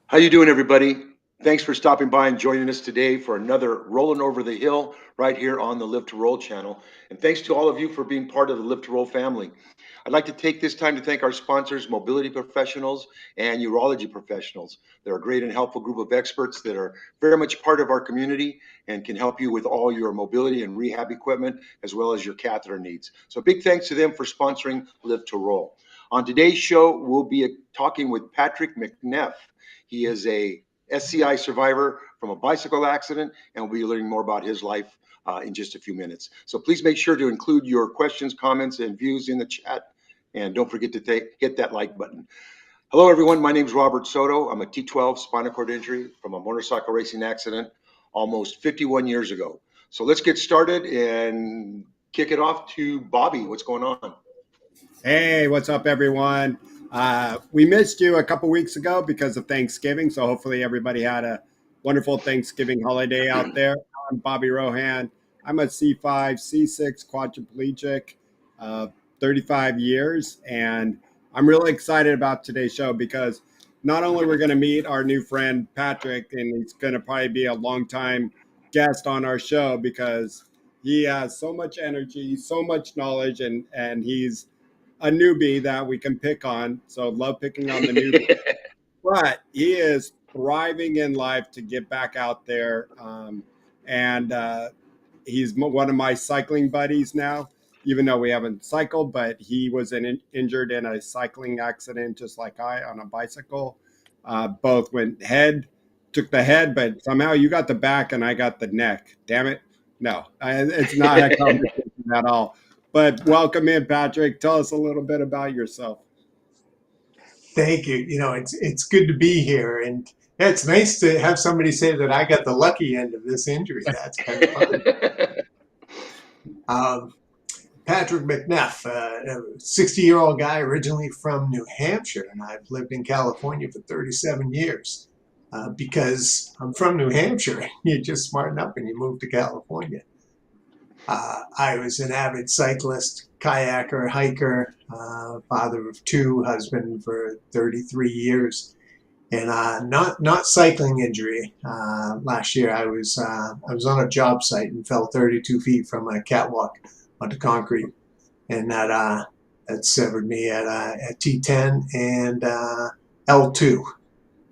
How you doing, everybody? Thanks for stopping by and joining us today for another Rolling Over the Hill right here on the Live to Roll channel. And thanks to all of you for being part of the Live to Roll family. I'd like to take this time to thank our sponsors, mobility professionals and urology professionals. They're a great and helpful group of experts that are very much part of our community and can help you with all your mobility and rehab equipment as well as your catheter needs. So big thanks to them for sponsoring Live to Roll. On today's show, we'll be talking with Patrick McNeff. He is a SCI survivor from a bicycle accident, and we'll be learning more about his life in just a few minutes. So please make sure to include your questions, comments, and views in the chat. And don't forget to hit that like button. Hello, everyone. My name is Robert Soto. I'm a T12 spinal cord injury from a motorcycle racing accident almost 51 years ago. So let's get started and kick it off to Bobby. What's going on? Hey, what's up, everyone? We missed you a couple weeks ago because of Thanksgiving, so hopefully everybody had a wonderful Thanksgiving holiday out there. I'm Bobby Rohan. I'm a C5, C6 quadriplegic, 35 years, and I'm really excited about today's show because not only we're going to meet our new friend Patrick, and he's going to probably be a longtime guest on our show because he has so much energy, so much knowledge, and he's a newbie that we can pick on. So love picking on the newbie. But he is thriving in life to get back out there. And he's one of my cycling buddies now, even though we haven't cycled, but he was injured in a cycling accident, just like I on a bicycle. Both took the head, but somehow you got the back and I got the neck. Damn it. No, it's not a competition at all. But welcome in, Patrick. Tell us a little bit about yourself. Thank you. It's good to be here, and it's nice to have somebody say that I got the lucky end of this injury. That's kind of fun. Patrick McNeff, a 60-year-old guy originally from New Hampshire, and I've lived in California for 37 years. Because I'm from New Hampshire, you just smarten up and you move to California. I was an avid cyclist, kayaker, hiker, father of two, husband for 33 years, and not cycling injury. Last year, I was on a job site and fell 32 feet from a catwalk onto concrete, and that severed me at T10 and L2.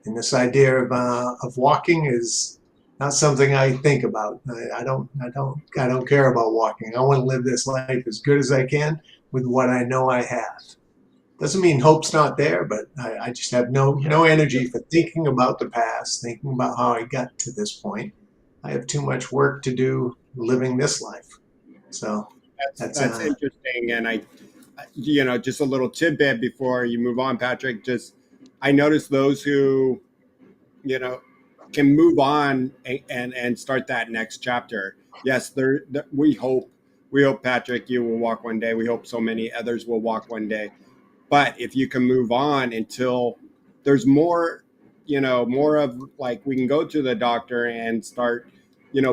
And this idea of walking is not something I think about. I don't care about walking. I want to live this life as good as I can with what I know I have. Doesn't mean hope's not there, but I just have no energy for thinking about the past, thinking about how I got to this point. I have too much work to do living this life. So that's interesting. And just a little tidbit before you move on, Patrick. I noticed those who, can move on and start that next chapter. Yes, we hope, Patrick, you will walk one day. We hope so many others will walk one day. But if you can move on until there's more, more of like we can go to the doctor and start,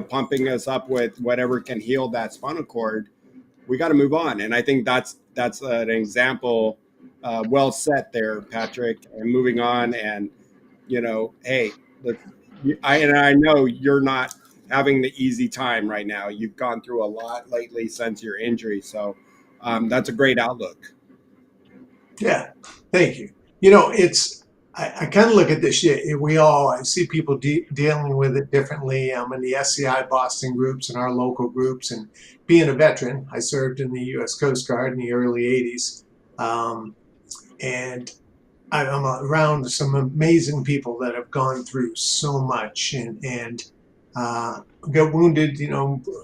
pumping us up with whatever can heal that spinal cord. We got to move on. And I think that's an example well set there, Patrick, and moving on. And, hey, I know you're not having the easy time right now. You've gone through a lot lately since your injury. So that's a great outlook. Yeah, thank you. I kind of look at this shit. I see people dealing with it differently. I'm in the SCI Boston groups and our local groups, and being a veteran, I served in the U.S. Coast Guard in the early 80s. And I'm around some amazing people that have gone through so much and got wounded,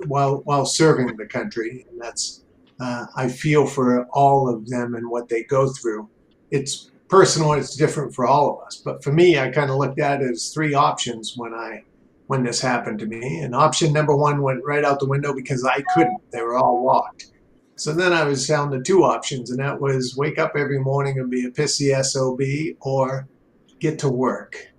while serving the country. And that's, I feel for all of them and what they go through. It's personal, it's different for all of us. But for me, I kind of looked at it as three options when this happened to me. And option number one went right out the window because I couldn't. They were all locked. So then I was down to two options, and that was wake up every morning and be a pissy SOB, or get to work.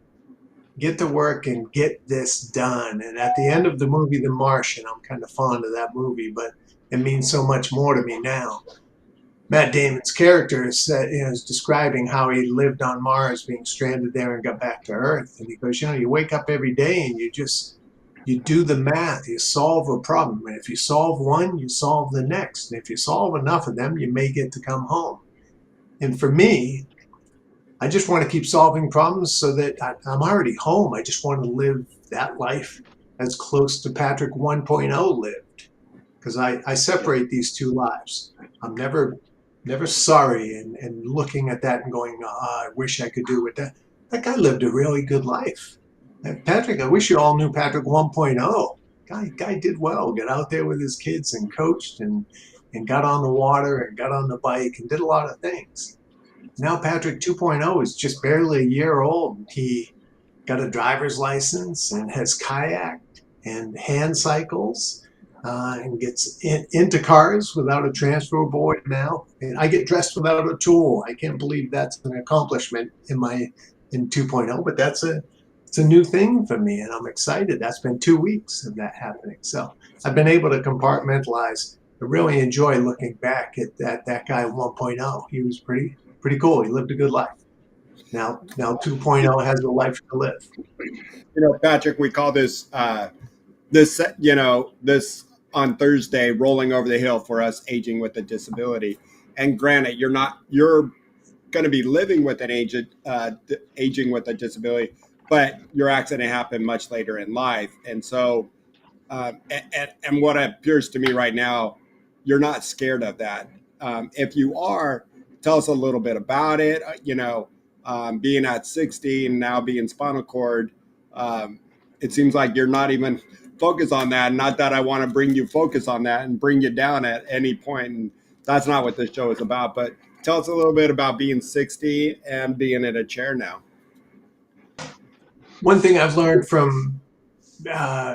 Get to work and get this done. And at the end of the movie The Martian, I'm kind of fond of that movie, but it means so much more to me now. Matt Damon's character is describing how he lived on Mars, being stranded there and got back to Earth. And he goes, you wake up every day and you do the math, you solve a problem. And if you solve one, you solve the next. And if you solve enough of them, you may get to come home. And for me, I just want to keep solving problems so that I'm already home. I just want to live that life as close to Patrick 1.0 lived, because I separate these two lives. I'm never sorry and looking at that and going, I wish I could do it. That guy lived a really good life. And Patrick, I wish you all knew Patrick 1.0. Guy did well. Got out there with his kids and coached and got on the water and got on the bike and did a lot of things. Now Patrick 2.0 is just barely a year old. He got a driver's license and has kayaked and hand cycles and gets into cars without a transfer board now. And I get dressed without a tool. I can't believe that's an accomplishment in 2.0, but it's a new thing for me, and I'm excited. That's been 2 weeks of that happening. So I've been able to compartmentalize. I really enjoy looking back at that guy 1.0. He was pretty cool. He lived a good life. Now 2.0 has a life to live. Patrick, we call this this on Thursday, rolling over the hill for us aging with a disability. And granted, you're going to be living with an aging with a disability, but your accident happened much later in life. And so, and what appears to me right now, you're not scared of that. If you are, tell us a little bit about it. Being at 60 and now being spinal cord, it seems like you're not even focused on that. Not that I want to bring you focus on that and bring you down at any point. And that's not what this show is about. But tell us a little bit about being 60 and being in a chair now. One thing I've learned from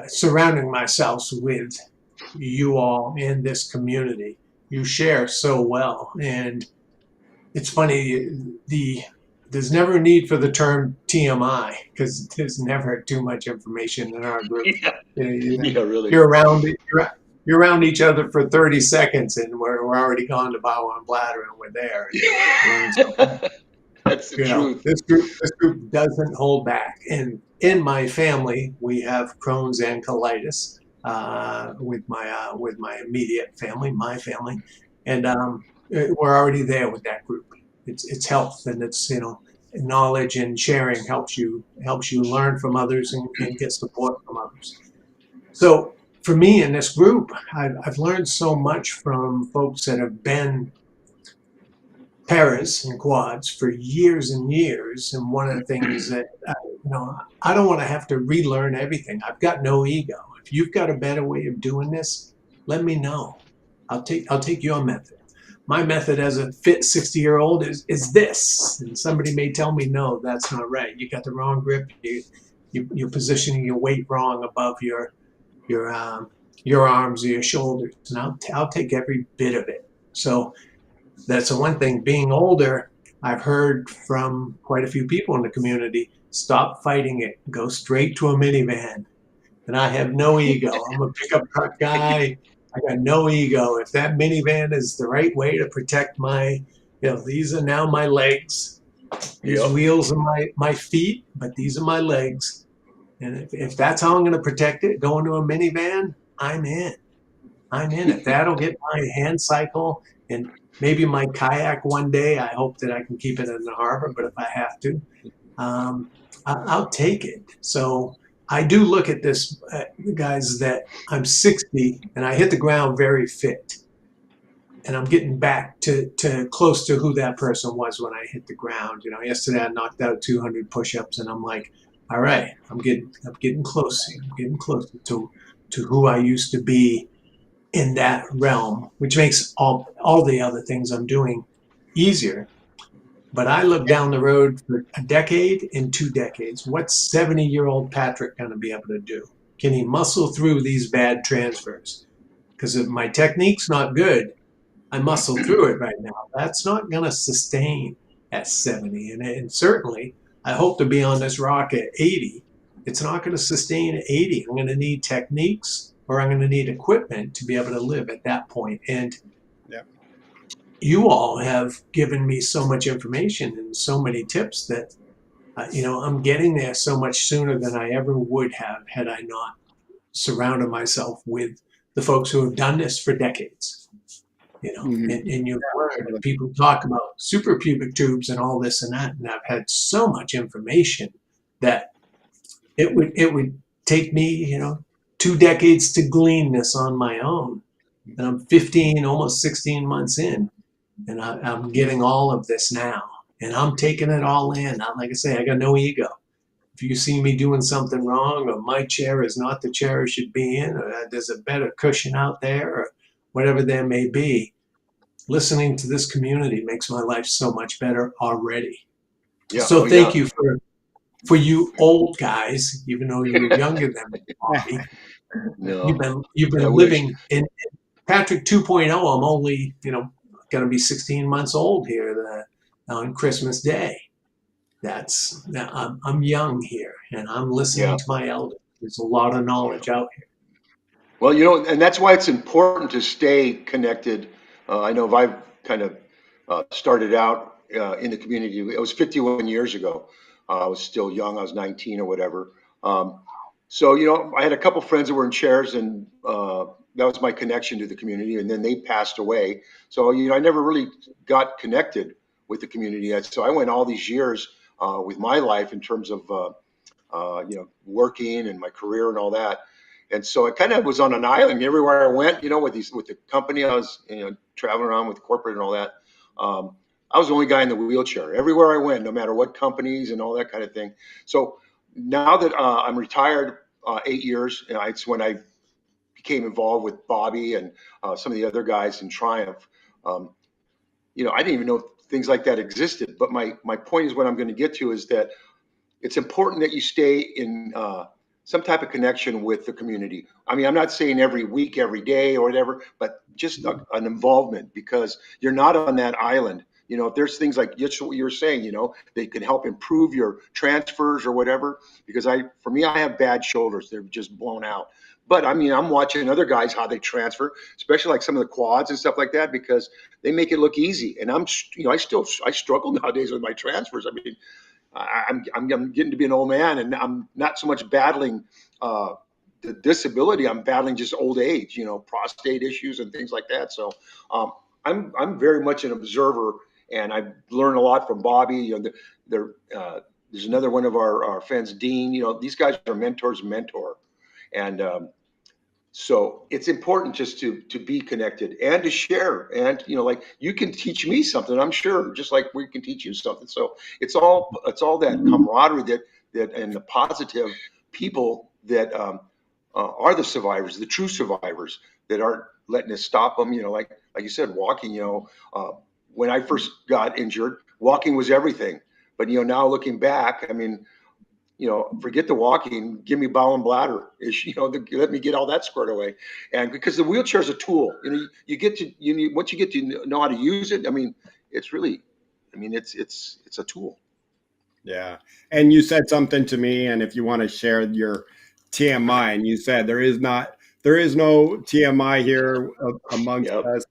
surrounding myself with you all in this community, you share so well. And it's funny, there's never a need for the term TMI because there's never too much information in our group. Really. You're around each other for 30 seconds and we're already gone to bowel and bladder and we're there. That's the truth. This group doesn't hold back. And in my family, we have Crohn's and colitis with my immediate family, my family, and we're already there with that group. It's health and it's knowledge and sharing helps you learn from others and get support from others. So for me in this group, I've learned so much from folks that have been paras and quads for years and years. And one of the things that I don't want to have to relearn everything. I've got no ego. If you've got a better way of doing this, let me know. I'll take your method. My method as a fit 60-year-old is this. And somebody may tell me, no, that's not right. You got the wrong grip. You're positioning your weight wrong above your arms or your shoulders. And I'll take every bit of it. So that's the one thing. Being older, I've heard from quite a few people in the community, stop fighting it. Go straight to a minivan. And I have no ego. I'm a pickup truck guy. I got no ego. If that minivan is the right way to protect these are now my legs. These wheels are my feet, but these are my legs. And if that's how I'm going to protect it, going to a minivan, I'm in. If that'll get my hand cycle and maybe my kayak one day, I hope that I can keep it in the harbor, but if I have to, I'll take it. So I do look at this, guys, that I'm 60 and I hit the ground very fit. And I'm getting back to close to who that person was when I hit the ground. Yesterday I knocked out 200 push-ups and I'm like, all right, I'm getting close. I'm getting closer to who I used to be in that realm, which makes all the other things I'm doing easier. But I look down the road for a decade and 2 decades. What's 70-year-old Patrick going to be able to do? Can he muscle through these bad transfers? Because if my technique's not good, I muscle through it right now. That's not going to sustain at 70. And certainly, I hope to be on this rock at 80. It's not going to sustain at 80. I'm going to need techniques or I'm going to need equipment to be able to live at that point. And you all have given me so much information and so many tips that, I'm getting there so much sooner than I ever would have had I not surrounded myself with the folks who have done this for decades. Mhm. And you've learned, and people talk about suprapubic tubes and all this and that, and I've had so much information that it would take me, 2 decades to glean this on my own. And I'm 15, almost 16 months in, and I'm getting all of this now, and I'm taking it all in. Like I say, I got no ego. If you see me doing something wrong, or my chair is not the chair it should be in, or there's a better cushion out there, or whatever there may be, listening to this community makes my life so much better already. Yeah. Oh So thank yeah. you for you old guys, even though you're younger than me, Bobby. You've No, been you've I been wish. living in Patrick 2.0. I'm only going to be 16 months old here on Christmas Day. I'm young here, and I'm listening Yeah. to my elders. There's a lot of Yeah. knowledge out here. Well, and that's why it's important to stay connected. I know if I've kind of started out in the community, it was 51 years ago. I was still young. I was 19 or whatever. Um, so, I had a couple friends that were in chairs, and that was my connection to the community. And then they passed away. So, I never really got connected with the community. So I went all these years with my life in terms of working and my career and all that. And so I kind of was on an island everywhere I went, with the company I was, traveling around with corporate and all that. I was the only guy in the wheelchair everywhere I went, no matter what companies and all that kind of thing. So now that I'm retired, 8 years, it's when I became involved with Bobby and some of the other guys in Triumph. Um, I didn't even know things like that existed. But my point is, what I'm going to get to is that it's important that you stay in some type of connection with the community. I mean, I'm not saying every week, every day, or whatever, but just an involvement, because you're not on that island. If there's things like just what you're saying, they can help improve your transfers or whatever. Because for me, I have bad shoulders; they're just blown out. But I mean, I'm watching other guys how they transfer, especially like some of the quads and stuff like that, because they make it look easy. And I struggle nowadays with my transfers. I mean, I'm getting to be an old man, and I'm not so much battling uh, the disability. I'm battling just old age, prostate issues and things like that. So um, I'm very much an observer, and I've learned a lot from Bobby. There's another one of our friends, Dean. These guys are mentors, mentor, and so it's important just to be connected and to share. And like, you can teach me something, I'm sure, just like we can teach you something. So it's all that camaraderie, that and the positive people that are the survivors, the true survivors, that aren't letting us stop them. Like you said, walking. When I first got injured, walking was everything. But now looking back, I mean, forget the walking, give me bowel and bladder issue, let me get all that squared away. And because the wheelchair is a tool, you get to, once you get to know how to use it, I mean, it's really, I mean, it's a tool. Yeah. And you said something to me, and if you want to share your TMI, and you said there is no TMI here amongst Yep. us.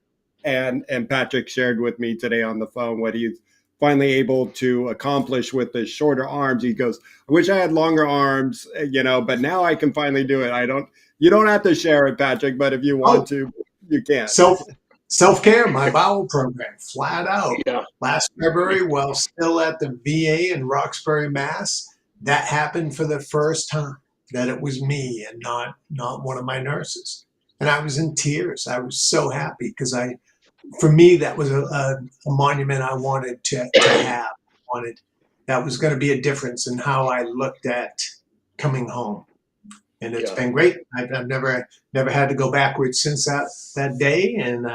And Patrick shared with me today on the phone what he's finally able to accomplish with the shorter arms. He goes, I wish I had longer arms, but now I can finally do it. You don't have to share it, Patrick, but if you want Oh, to, you can. self self care, my bowel program, flat out. Yeah. Last February, while still at the VA in Roxbury, Mass, that happened for the first time. That it was me and not one of my nurses, and I was in tears. I was so happy because for me, that was a monument I wanted to have. Wanted That was going to be a difference in how I looked at coming home, and it's Yeah. been great. I've never had to go backwards since that day, and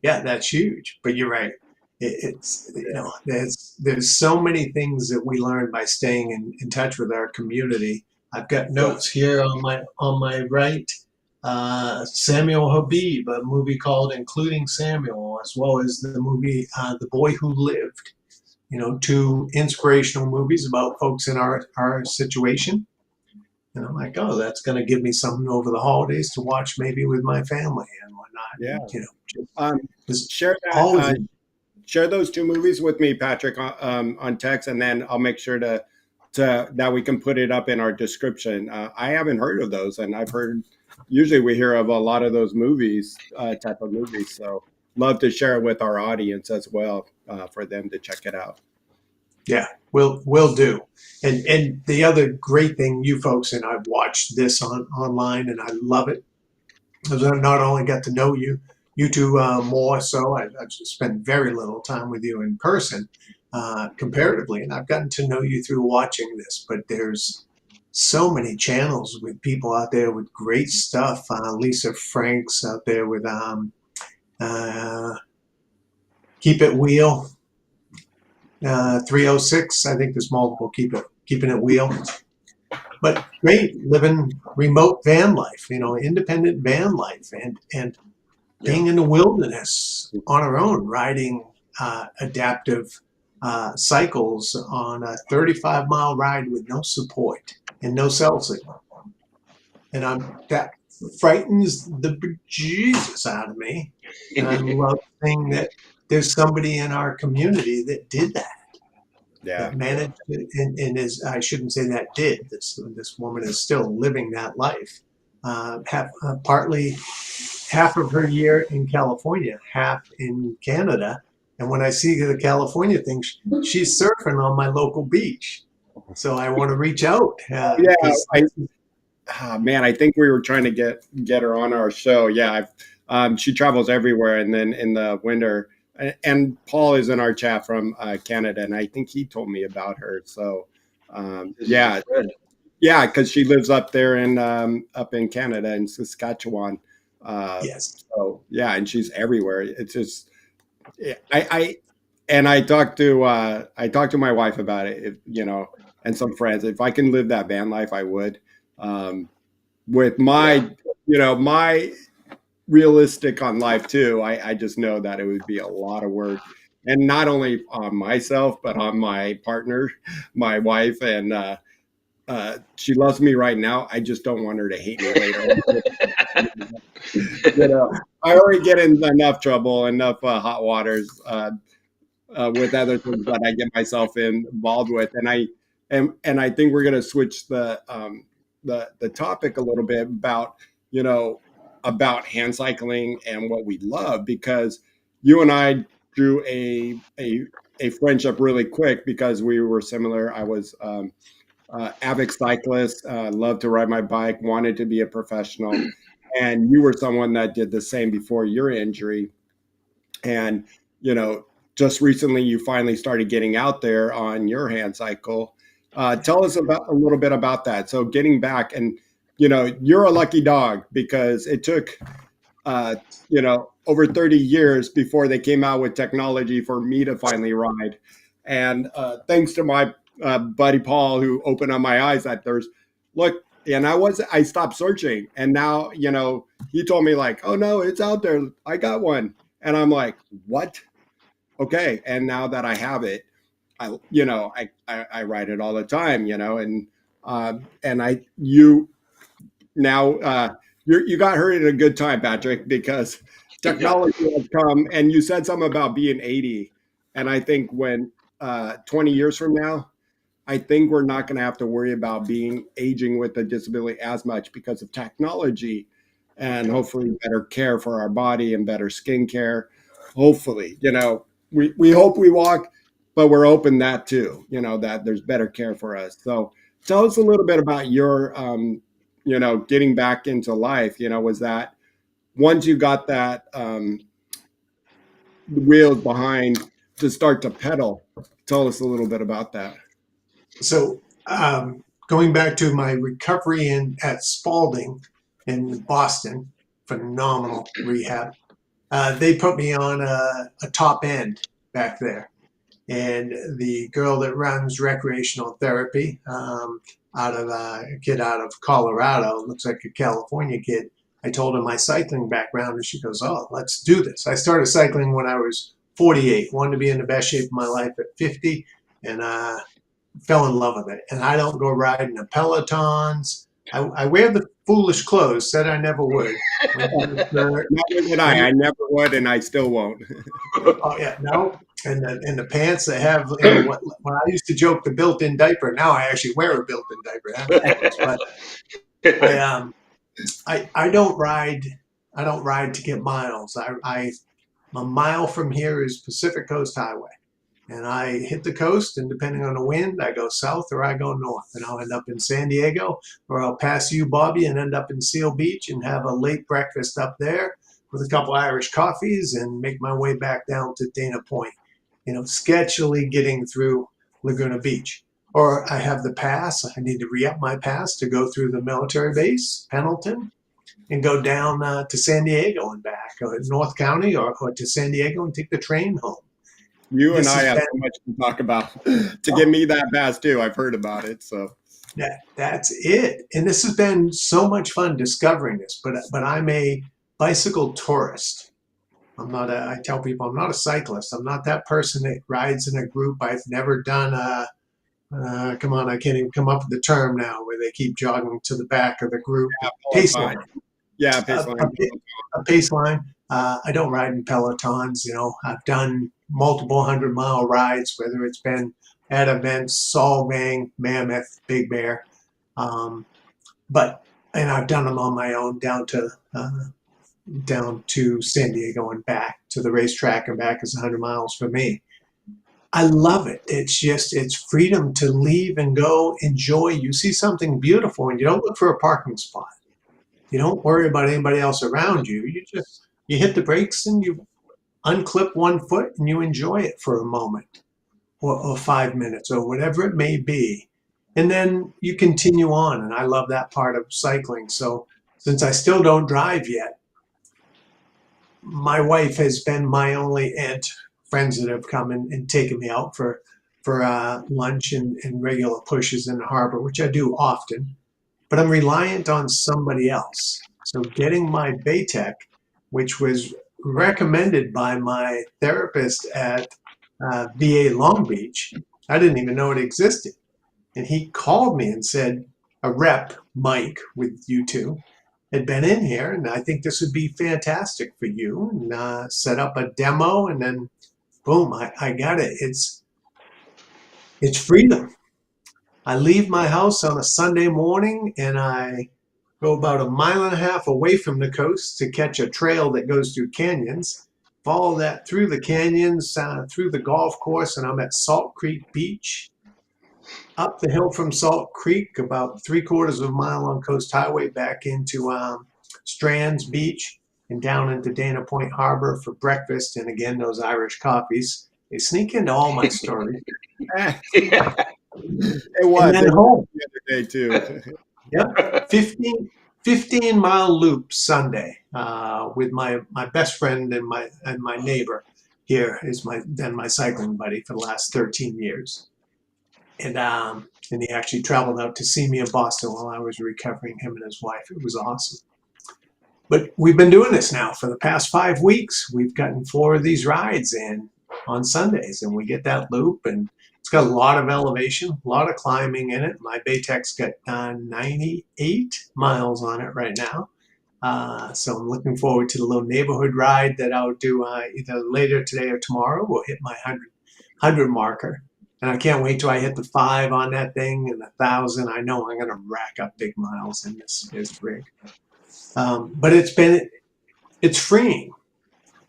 yeah, that's huge. But you're right. It's Yeah. there's so many things that we learn by staying in touch with our community. I've got Yeah. notes here on my right. Samuel Habib, a movie called Including Samuel, as well as the movie The Boy Who Lived. Two inspirational movies about folks in our situation. And I'm like, oh, that's going to give me something over the holidays to watch maybe with my family and whatnot. Yeah. You know, just, Um, there's share that. always Share those two movies with me, Patrick, on text, and then I'll make sure to that we can put it up in our description. I haven't heard of those, and I've heard usually we hear of a lot of those movies, type of movies. So love to share it with our audience as well, for them to check it out. Yeah, will do. And the other great thing, you folks, and I've watched this online, and I love it. Because I not only got to know you two more so, I've spent very little time with you in person, comparatively, and I've gotten to know you through watching this. But there's so many channels with people out there with great stuff. Lisa Franks out there with uh, Keep It Wheel. 306. I think there's multiple keeping it wheel. But great living remote van life, independent van life, and being in the wilderness on our own, riding adaptive cycles on a 35-mile ride with no support and no cell signal. And that frightens the bejesus out of me. And I love saying that there's somebody in our community that did that. Yeah. That managed it, and is, I shouldn't say that did. This woman is still living that life. Partly half of her year in California, half in Canada. And when I see the California thing, she's surfing on my local beach. So I want to reach out. Yeah, man, I think we were trying to get her on our show. Yeah, she travels everywhere, and then in the winter. And Paul is in our chat from Canada, and I think he told me about her. So, yeah, because she lives up there up in Canada in Saskatchewan. Yes. So yeah, and she's everywhere. It's just I talked to my wife about it. And some friends. If I can live that van life, I would. With my my realistic on life too. I just know that it would be a lot of work, and not only on myself, but on my partner, my wife, and she loves me right now. I just don't want her to hate me later. I already get in enough trouble, enough hot waters with other things that I get myself involved with, and I think we're gonna switch the topic a little bit about hand cycling and what we love, because you and I drew a friendship really quick because we were similar. I was avid cyclist, loved to ride my bike, wanted to be a professional, and you were someone that did the same before your injury. And just recently you finally started getting out there on your hand cycle. Tell us a little bit about that. So getting back, and you're a lucky dog because it took over 30 years before they came out with technology for me to finally ride. And thanks to my buddy Paul, who opened up my eyes that and I stopped searching, and now he told me like, oh no, it's out there, I got one. And I'm like, what? Okay. And now that I have it, I write it all the time, and you got her at a good time, Patrick, because technology has come, and you said something about being 80. And I think when 20 years from now, I think we're not going to have to worry about aging with a disability as much because of technology, and hopefully better care for our body and better skin care. Hopefully, we hope we walk, but we're open that too, that there's better care for us. So tell us a little bit about your, getting back into life. Was that once you got that wheels behind to start to pedal? Tell us a little bit about that. So going back to my recovery at Spalding in Boston, phenomenal rehab. They put me on a top end back there. And the girl that runs recreational therapy, a kid out of Colorado, looks like a California kid. I told her my cycling background, and she goes, "Oh, let's do this." I started cycling when I was 48, wanted to be in the best shape of my life at 50, and fell in love with it. And I don't go riding the Pelotons. I wear the foolish clothes. Said I never would. Winter shirt. Neither did I. Winter, I never would, and I still won't. oh yeah, no. And the pants that have, what when I used to joke the built-in diaper. Now I actually wear a built-in diaper. That matters. But I I don't ride. I don't ride to get miles. I a mile from here is Pacific Coast Highway. And I hit the coast, and depending on the wind, I go south or I go north. And I'll end up in San Diego, or I'll pass you, Bobby, and end up in Seal Beach and have a late breakfast up there with a couple Irish coffees and make my way back down to Dana Point, sketchily getting through Laguna Beach. Or I have the pass. I need to re up my pass to go through the military base, Pendleton, and go down to San Diego and back, or North County, or to San Diego and take the train home. You and This I has have been, so much to talk about. To give me that pass too, I've heard about it. So that's it. And this has been so much fun discovering this. But I'm a bicycle tourist. I tell people I'm not a cyclist. I'm not that person that rides in a group. I've never done come on, I can't even come up with the term now, where they keep jogging to the back of the group. Pace Peloton. line. Yeah, a, pace line. a pace line. I don't ride in pelotons. I've done multiple 100-mile rides, whether it's been at events, Solvang, Mammoth, Big Bear, um, and I've done them on my own down to San Diego and back to the racetrack and back is 100 miles for me. I love it. It's freedom to leave and go enjoy. You see something beautiful and you don't look for a parking spot. You don't worry about anybody else around you. You hit the brakes and you unclip one foot and you enjoy it for a moment or 5 minutes or whatever it may be. And then you continue on. And I love that part of cycling. So since I still don't drive yet, my wife has been my only friends that have come and taken me out for lunch and regular pushes in the harbor, which I do often. But I'm reliant on somebody else. So getting my Baytech, which was recommended by my therapist at VA Long Beach, I didn't even know it existed. And he called me and said, a rep, Mike, with you two, had been in here, and I think this would be fantastic for you. And set up a demo, and then boom, I got it. It's freedom. I leave my house on a Sunday morning and I go about 1.5 miles away from the coast to catch a trail that goes through canyons, follow that through the canyons, through the golf course, and I'm at Salt Creek Beach. Up the hill from Salt Creek, about 3/4 of a mile on Coast Highway, back into Strands Beach and down into Dana Point Harbor for breakfast. And again, those Irish coffees. They sneak into all my stories. It was. And then home. The other day too. Yep. 15-mile loop Sunday with my best friend and my neighbor here is my cycling buddy for the last 13 years. And he actually traveled out to see me in Boston while I was recovering, him and his wife. It was awesome. But we've been doing this now for the past 5 weeks. We've gotten 4 of these rides in on Sundays, and we get that loop, and it's got a lot of elevation, a lot of climbing in it. My Baytech's got 98 miles on it right now. So I'm looking forward to the little neighborhood ride that I'll do either later today or tomorrow. We'll hit my 100 marker. And I can't wait till I hit the 5 on that thing and 1,000. I know I'm going to rack up big miles in this rig. But it's freeing.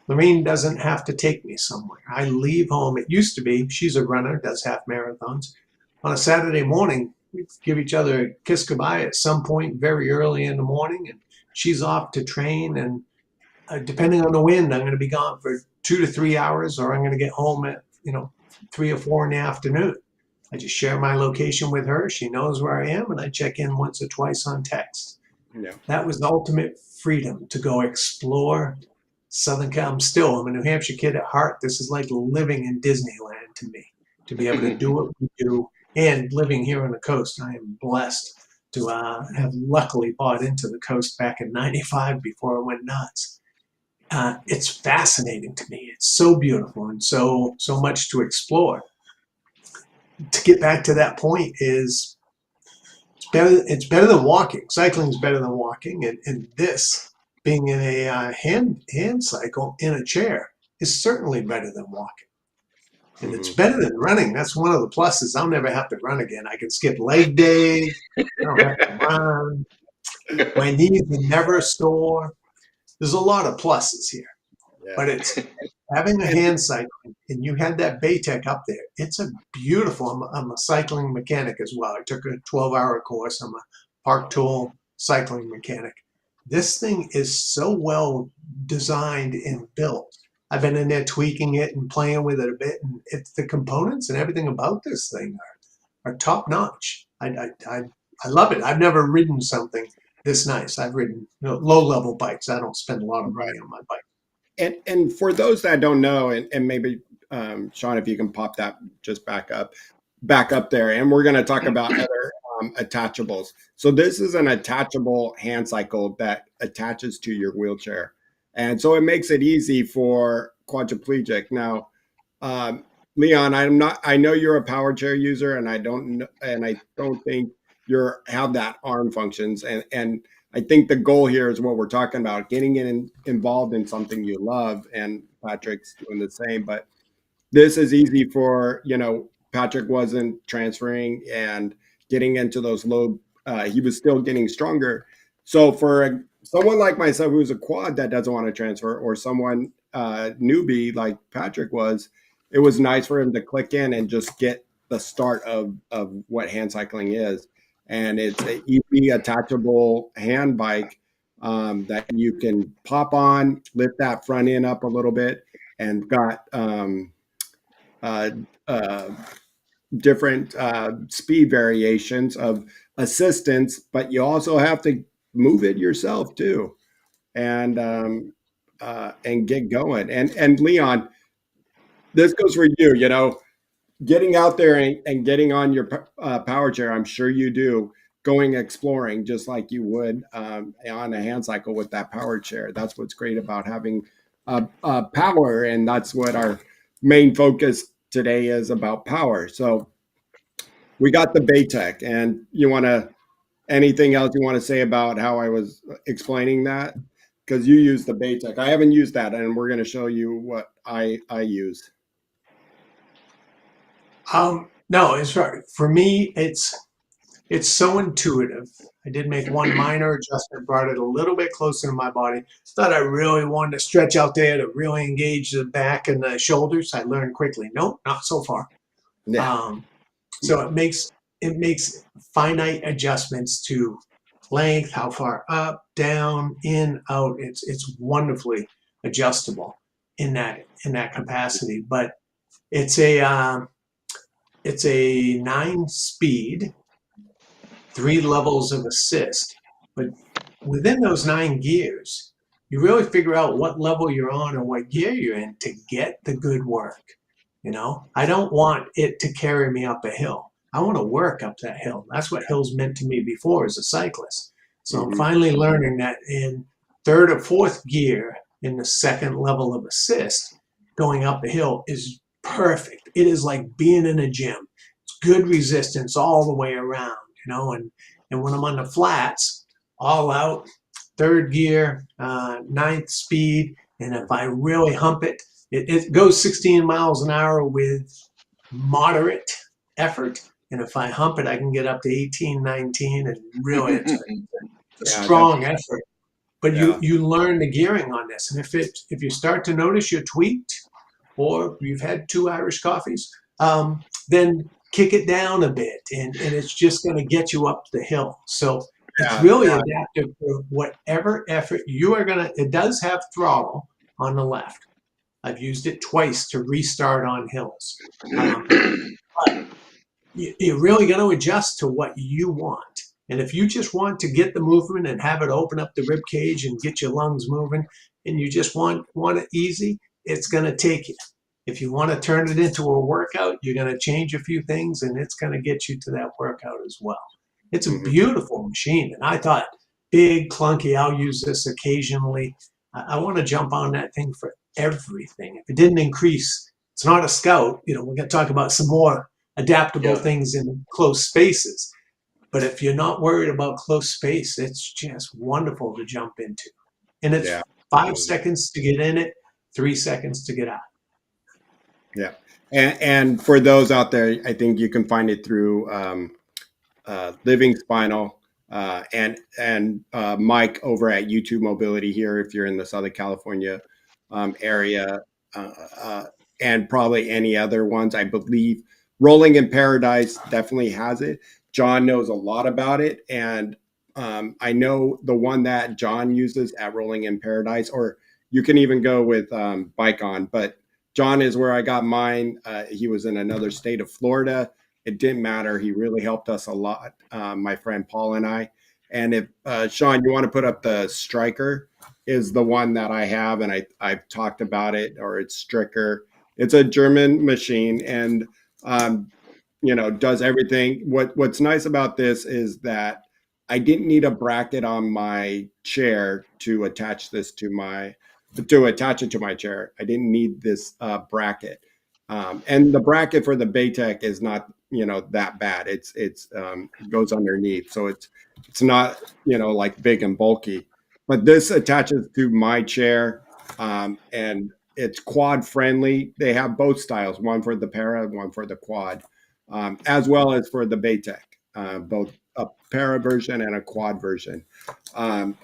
Lorraine doesn't have to take me somewhere. I leave home. It used to be, she's a runner, does half marathons. On a Saturday morning, we give each other a kiss goodbye at some point very early in the morning, and she's off to train. And depending on the wind, I'm going to be gone for 2 to 3 hours, or I'm going to get home at 3 or 4 in the afternoon. I just share my location with her. She knows where I am, and I check in once or twice on text. Yeah. That was the ultimate freedom to go explore Southern Cal. I'm a New Hampshire kid at heart. This is like living in Disneyland to me, to be able to do what we do. And living here on the coast, I am blessed to have luckily bought into the coast back in '95 before I went nuts. It's fascinating to me. It's so beautiful and so much to explore. To get back to that point is, it's It's better than walking. Cycling is better than walking, and this being in a hand cycle in a chair is certainly better than walking. And it's better than running. That's one of the pluses. I'll never have to run again. I can skip leg day. I don't have to run. My knees are never sore. There's a lot of pluses here, but Yeah. it's having a hand cycle, and you had that Baytech up there. It's a beautiful. I'm a cycling mechanic as well. I took a 12-hour course. I'm a Park Tool cycling mechanic. This thing is so well designed and built. I've been in there tweaking it and playing with it a bit, and it's the components and everything about this thing are top notch. I love it. I've never ridden something this nice. I've ridden low level bikes. I don't spend a lot of money on my bike. And for those that don't know, and maybe Shawn, if you can pop that just back up there, and we're going to talk about other attachables. So this is an attachable hand cycle that attaches to your wheelchair, and so it makes it easy for quadriplegic. Now, Leon, I know you're a power chair user, and I don't think you're have that arm functions, and I think the goal here is what we're talking about, getting involved in something you love, and Patrick's doing the same. But this is easy for, Patrick wasn't transferring and getting into those low, he was still getting stronger. So for someone like myself who's a quad that doesn't want to transfer, or someone newbie like Patrick was, it was nice for him to click in and just get the start of what hand cycling is. And it's an easy attachable hand bike that you can pop on, lift that front end up a little bit, and got different speed variations of assistance, but you also have to move it yourself too, and get going. And Leon, this goes for you. Getting out there and getting on your power chair, I'm sure you do, going exploring just like you would on a hand cycle with that power chair. That's what's great about having power, and that's what our main focus today is, about power. So we got the Baytech, and anything else you want to say about how I was explaining that? Because you use the Baytech. I haven't used that, and we're going to show you what I use. No, it's right. For me, it's so intuitive. I did make one minor adjustment, brought it a little bit closer to my body. Thought I really wanted to stretch out there to really engage the back and the shoulders. I learned quickly, nope, not so far. Yeah. So it makes finite adjustments to length, how far up, down, in, out. It's wonderfully adjustable in that capacity. But it's a 9-speed, 3 levels of assist. But within those 9 gears, you really figure out what level you're on and what gear you're in to get the good work. I don't want it to carry me up a hill. I want to work up that hill. That's what hills meant to me before as a cyclist. So I'm finally learning that in 3rd or 4th gear in the 2nd level of assist, going up a hill is perfect. It is like being in a gym. It's good resistance all the way around, and when I'm on the flats, all out, 3rd gear, 9th speed, and if I really hump it, it goes 16 miles an hour with moderate effort. And if I hump it, I can get up to 18, 19, and really it's a strong effort. But you learn the gearing on this. And if you start to notice you're tweaked, or you've had 2 Irish coffees, then kick it down a bit, and it's just going to get you up the hill. So it's really adaptive for whatever effort you are going to. It does have throttle on the left. I've used it twice to restart on hills. But you're really going to adjust to what you want. And if you just want to get the movement and have it open up the rib cage and get your lungs moving, and you just want it easy, it's going to take you. If you want to turn it into a workout, you're going to change a few things, and it's going to get you to that workout as well. It's a beautiful machine. And I thought, big, clunky, I'll use this occasionally. I want to jump on that thing for everything. If it didn't increase, it's not a Scout. We're going to talk about some more adaptable things in close spaces. But if you're not worried about close space, it's just wonderful to jump into. And it's Yeah, 5 seconds to get in it, 3 seconds to get out. yeah. And for those out there, I think you can find it through Living Spinal and Mike over at YouTube Mobility here if you're in the Southern California area, uh, uh, and probably any other ones. I believe Rolling in Paradise definitely has it. John knows a lot about it, and I know the one that John uses at Rolling in Paradise, or you can even go with Bike On, but John is where I got mine. He was in another state of Florida. It didn't matter. He really helped us a lot, my friend Paul and I. And if Shawn, you want to put up the Striker, is the one that I have, and I've talked about it, or it's Stricker. It's a German machine, and um, does everything. What's nice about this is that I didn't need a bracket on my chair to attach this to attach it to my chair. I didn't need this bracket. And the bracket for the Baytech is not, that bad. It goes underneath, so it's not, like big and bulky. But this attaches to my chair, and it's quad friendly. They have both styles, one for the para, one for the quad, as well as for the Baytech, both a para version and a quad version.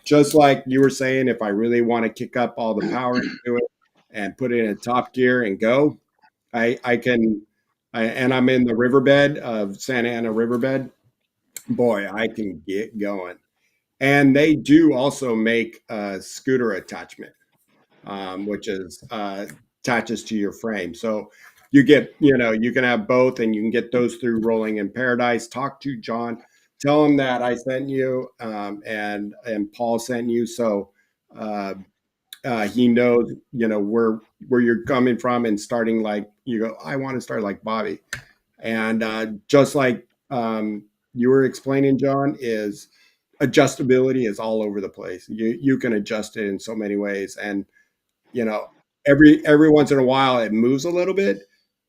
Just like you were saying, if I really want to kick up all the power into it and put it in top gear and go, I can. And I'm in the riverbed of Santa Ana Riverbed. Boy, I can get going. And they do also make a scooter attachment, which is attaches to your frame. So you get, you can have both, and you can get those through Rolling in Paradise. Talk to John, tell him that I sent you, and Paul sent you, so uh, he knows, where you're coming from, and starting like you go. I want to start like Bobby, and just like you were explaining, John, is adjustability is all over the place. You can adjust it in so many ways, and you know, every once in a while it moves a little bit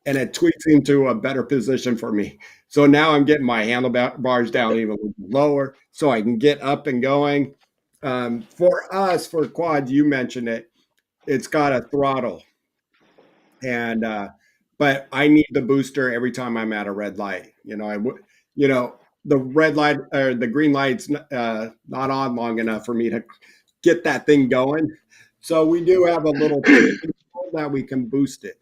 and it tweaks into a better position for me. So now I'm getting my handlebars down even lower so I can get up and going. For us, for quads, you mentioned it, it's got a throttle, and but I need the booster every time I'm at a red light. The red light or the green light's not on long enough for me to get that thing going. So we do have a little that we can boost it,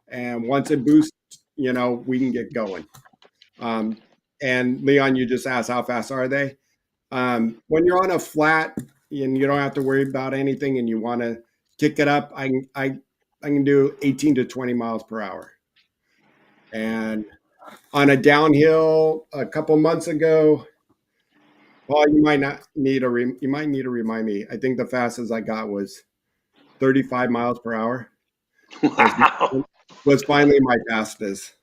and once it boosts, we can get going. Um, and Leon, you just asked how fast are they? When you're on a flat and you don't have to worry about anything, and you want to kick it up, I can do 18 to 20 miles per hour. And on a downhill a couple months ago, Paul, you might not need you might need to remind me. I think the fastest I got was 35 miles per hour. Wow. Was finally my fastest.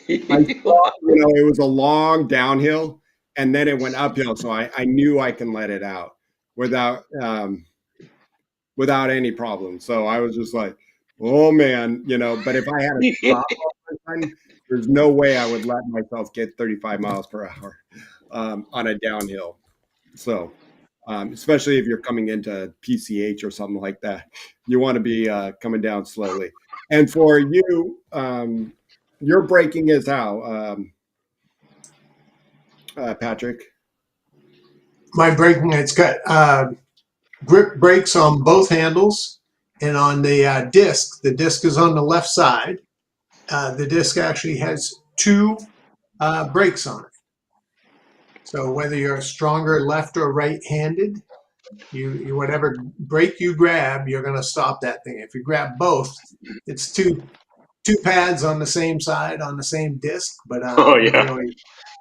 I saw, it was a long downhill, and then it went uphill, so I knew I can let it out without any problem. So I was just like, oh man, But if I had a stop all the time, there's no way I would let myself get 35 miles per hour on a downhill. So, especially if you're coming into PCH or something like that, you want to be coming down slowly. And for you, your braking is how, Patrick? My braking, it's got grip brakes on both handles, and on the disc. The disc is on the left side. The disc actually has two brakes on it. So whether you're stronger left or right-handed, you whatever brake you grab, you're going to stop that thing. If you grab both, it's two pads on the same side on the same disc, but Oh yeah.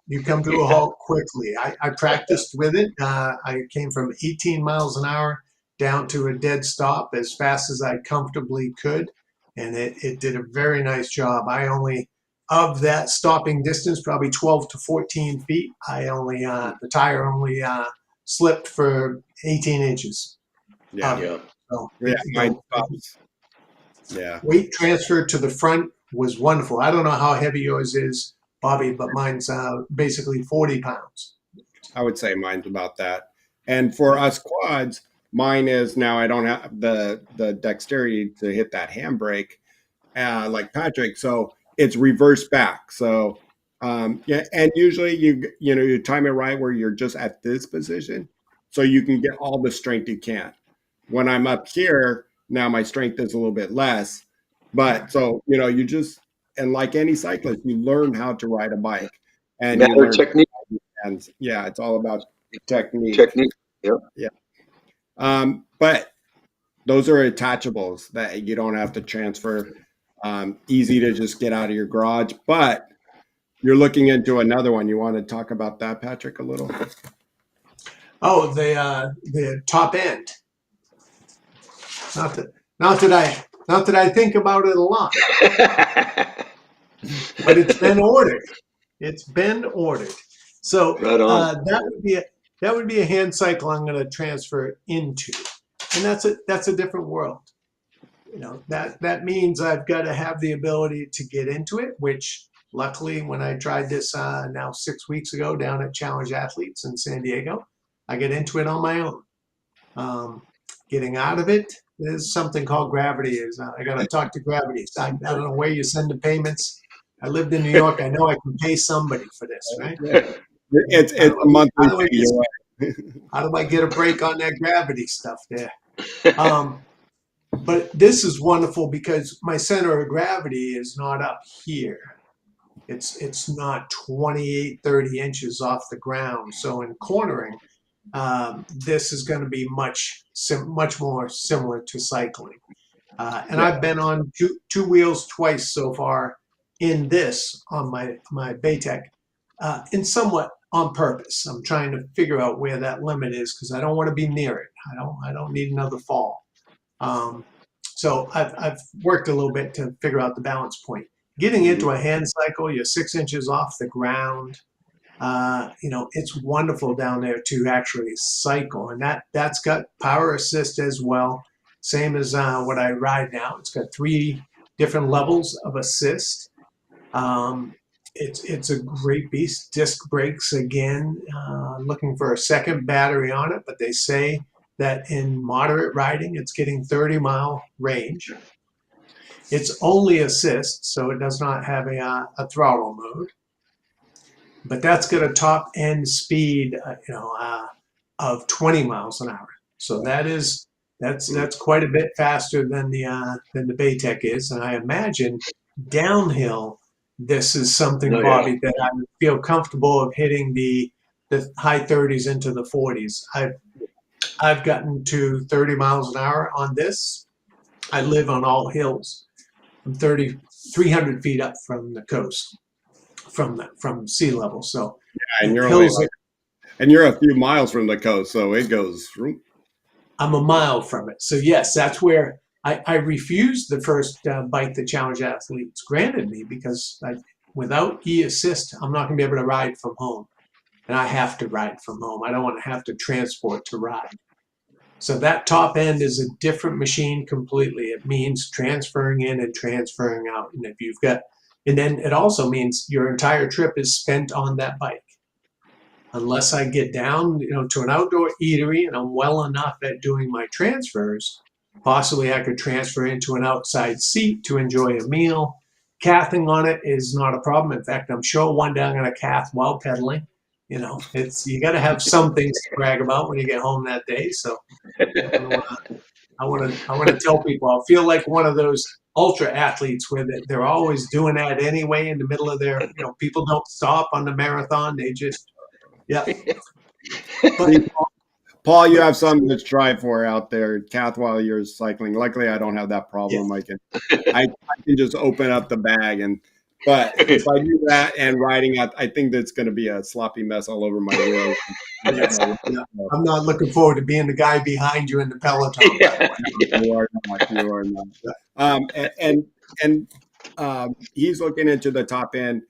you come to a Yeah. halt quickly. I practiced with it. I came from 18 miles an hour down to a dead stop as fast as I comfortably could, and it did a very nice job. I only, of that stopping distance, probably 12 to 14 feet, the tire only slipped for 18 inches. Yeah, Yeah. So yeah, mine stops. Yeah, weight transfer to the front was wonderful. I don't know how heavy yours is, Bobby, but mine's basically 40 pounds. I would say mine's about that. And for us quads, mine is now I don't have the dexterity to hit that handbrake like Patrick. So it's reverse back. So yeah, and usually you time it right where you're just at this position, so you can get all the strength you can. When I'm up here now, my strength is a little bit less, but so you just and like any cyclist, you learn how to ride a bike, and you Matter learn, technique, and yeah, it's all about technique. technique. Yep. Yeah, but those are attachables that you don't have to transfer. Easy to just get out of your garage, but you're looking into another one. You want to talk about that, Patrick, a little? Oh, the top end. Not that not that I think about it a lot, but it's been ordered. It's been ordered. So Right on. that would be a hand cycle I'm going to transfer into, and that's a different world. That means I've got to have the ability to get into it, which luckily when I tried this now 6 weeks ago down at Challenge Athletes in San Diego, I get into it on my own. Um, Getting out of it, there's something called gravity. I got to talk to gravity. I don't know where you send the payments. I lived in New York. I know I can pay somebody for this, right? It's How a monthly do I fee. how do I get a break on that gravity stuff there? Um, but this is wonderful because my center of gravity is not up here. It's not 28, 30 inches off the ground. So in cornering, this is going to be much more similar to cycling. And I've been on two wheels twice so far in this on my Baytech, and somewhat on purpose. I'm trying to figure out where that limit is because I don't want to be near it. I don't need another fall. So I've worked a little bit to figure out the balance point. Getting into a hand cycle, you're 6 inches off the ground. It's wonderful down there to actually cycle, and that's got power assist as well. Same as what I ride now. It's got 3 different levels of assist. It's a great beast. Disc brakes again. Looking for a second battery on it, but they say that in moderate riding, it's getting 30-mile range. It's only assist, so it does not have a throttle mode. But that's got a top end speed, of 20 miles an hour. So that's quite a bit faster than the Baytech is, and I imagine downhill this is something, Oh, yeah. Bobby, that I would feel comfortable of hitting the high 30s into the 40s. I've gotten to 30 miles an hour on this. I live on all hills. I'm 300 feet up from the coast, from sea level. So And you're only hills. and you're a few miles from the coast, so it goes. I'm a mile from it. So yes, that's where I refused the first bike the Challenge Athletes granted me because without e-assist, I'm not going to be able to ride from home. And I have to ride from home. I don't want to have to transport to ride. So that top end is a different machine completely. It means transferring in and transferring out. And then it also means your entire trip is spent on that bike. Unless I get down, to an outdoor eatery and I'm well enough at doing my transfers, possibly I could transfer into an outside seat to enjoy a meal. Cathing on it is not a problem. In fact, I'm sure one day I'm going to cath while pedaling. You got to have some things to brag about when you get home that day. So I want to tell people I'll feel like one of those ultra athletes where they're always doing that anyway in the middle of their, people don't stop on the marathon. They just, yeah. But, Paul, you have something to try for out there, Kath, while you're cycling. Luckily, I don't have that problem. yeah. I can just open up the bag but if I do that and riding out, I think that's going to be a sloppy mess all over my wheels. I'm not looking forward to being the guy behind you in the peloton. Yeah. You are not. You are not. And he's looking into the top end.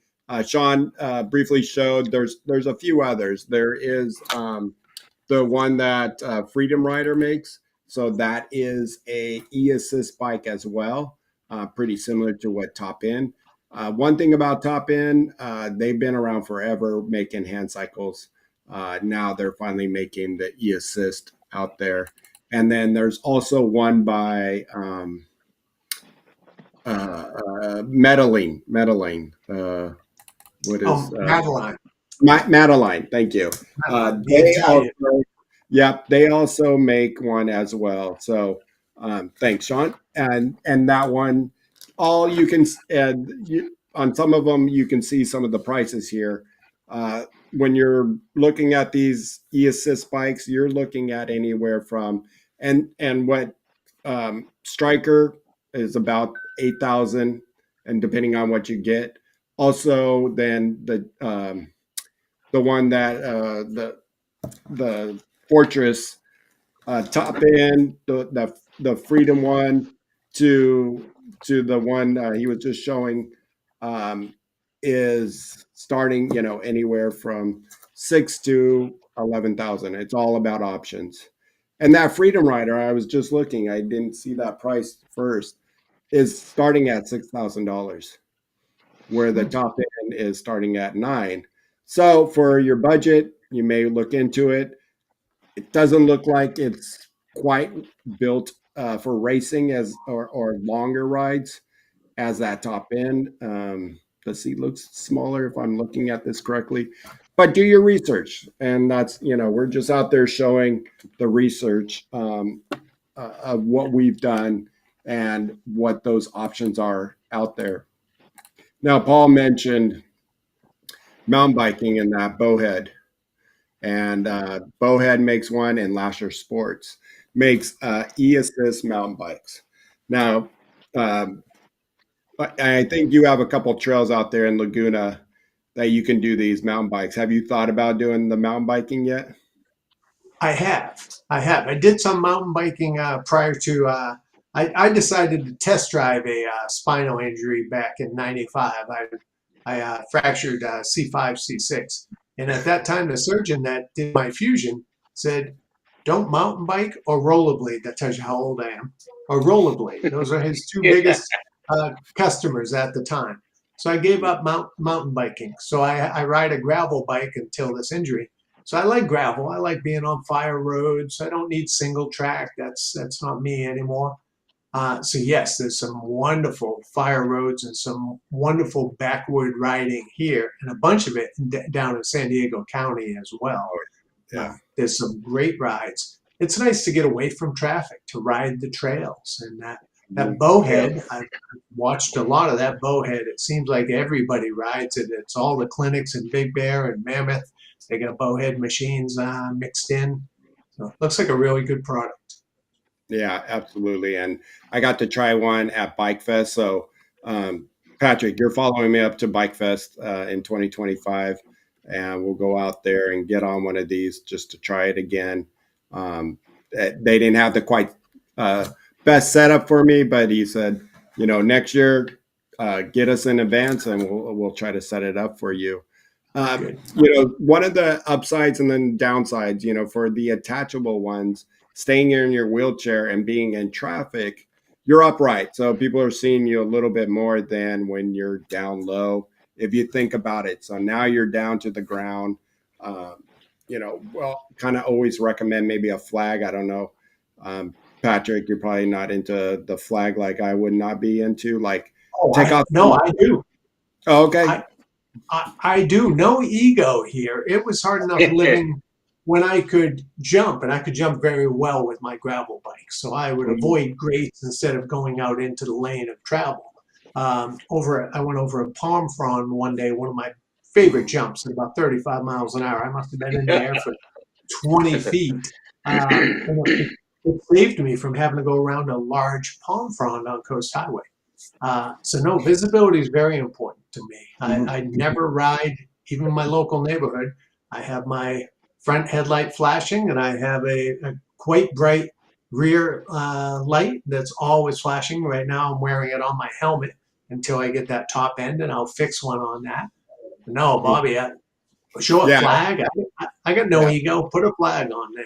Shawn briefly showed there's a few others. There is the one that Freedom Rider makes. So that is a e-assist bike as well, pretty similar to what Top End. One thing about Top End, they've been around forever making hand cycles. Now they're finally making the e-assist out there. And then there's also one by Medaline. What is Madeline. Madeline? Thank you. Madeline, the They Italian. also, yep, they also make one as well. So thanks, Shawn. And that one, all you can, and you, on some of them, you can see some of the prices here. When you're looking at these e-assist bikes, you're looking at anywhere from, and what Striker is about 8,000, and depending on what you get. Also, then the one that the Fortress top end, the Freedom one to the one he was just showing um, is starting, anywhere from 6 to 11,000. It's all about options. And that Freedom Rider, I was just looking, I didn't see that price first, is starting at $6,000, where the top end is starting at 9. So for your budget, you may look into it. It doesn't look like it's quite built for racing or longer rides as that top end. The seat looks smaller if I'm looking at this correctly, but do your research. And that's, we're just out there showing the research of what we've done and what those options are out there. Now, Paul mentioned mountain biking in that Bowhead, and Bowhead makes one, and Lasher Sports makes e-assist mountain bikes. Now, I think you have a couple trails out there in Laguna that you can do these mountain bikes. Have you thought about doing the mountain biking yet? I have. I did some mountain biking prior to. I decided to test drive a spinal injury back in '95. I fractured C5, C6, and at that time, the surgeon that did my fusion said, "Don't mountain bike or rollerblade." That tells you how old I am. Or rollerblade. Those are his two biggest customers at the time. So I gave up mountain biking. So I ride a gravel bike until this injury. So I like gravel. I like being on fire roads. I don't need single track. That's not me anymore. So yes, there's some wonderful fire roads and some wonderful backwood riding here, and a bunch of it down in San Diego County as well. Yeah. There's some great rides. It's nice to get away from traffic to ride the trails, and that bowhead. I've watched a lot of that bowhead. It seems like everybody rides it. It's all the clinics in Big Bear and Mammoth. They got bowhead machines mixed in. So it looks like a really good product. Yeah, absolutely. And I got to try one at Bike Fest. So, Patrick, you're following me up to Bike Fest in 2025, and we'll go out there and get on one of these just to try it again. They didn't have the quite best setup for me, but he said, next year, get us in advance, and we'll try to set it up for you. One of the upsides and then downsides, for the attachable ones, staying in your wheelchair and being in traffic, you're upright. So people are seeing you a little bit more than when you're down low, if you think about it. So now you're down to the ground. Kind of always recommend maybe a flag. I don't know. Patrick, you're probably not into the flag like I would not be into. Like, take off. No, I do. Oh, okay. I do. No ego here. It was hard enough living when I could jump, and I could jump very well with my gravel bike. So I would avoid grates instead of going out into the lane of travel. I went over a palm frond one day, one of my favorite jumps at about 35 miles an hour. I must have been in the air for 20 feet. It saved me from having to go around a large palm frond on Coast Highway. So no, visibility is very important to me. I never ride, even in my local neighborhood. I have my front headlight flashing, and I have a quite bright rear light that's always flashing. Right now I'm wearing it on my helmet until I get that top end, and I'll fix one on that. No, Bobby, show a flag. I got no ego. Put a flag on there.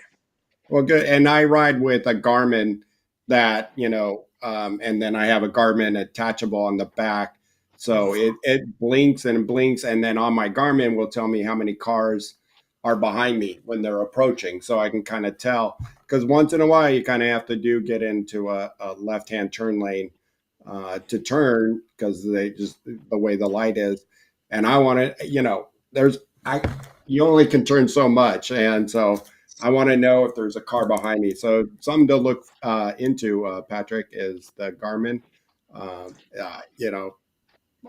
Well, good. And I ride with a Garmin that, and then I have a Garmin attachable on the back. So it blinks and blinks. And then on my Garmin will tell me how many cars are behind me when they're approaching, so I can kind of tell. Because once in a while, you kind of have to get into a left-hand turn lane to turn because they just the way the light is, and I want to, there's I you only can turn so much, and so I want to know if there's a car behind me. So something to look into, Patrick, is the Garmin. You know,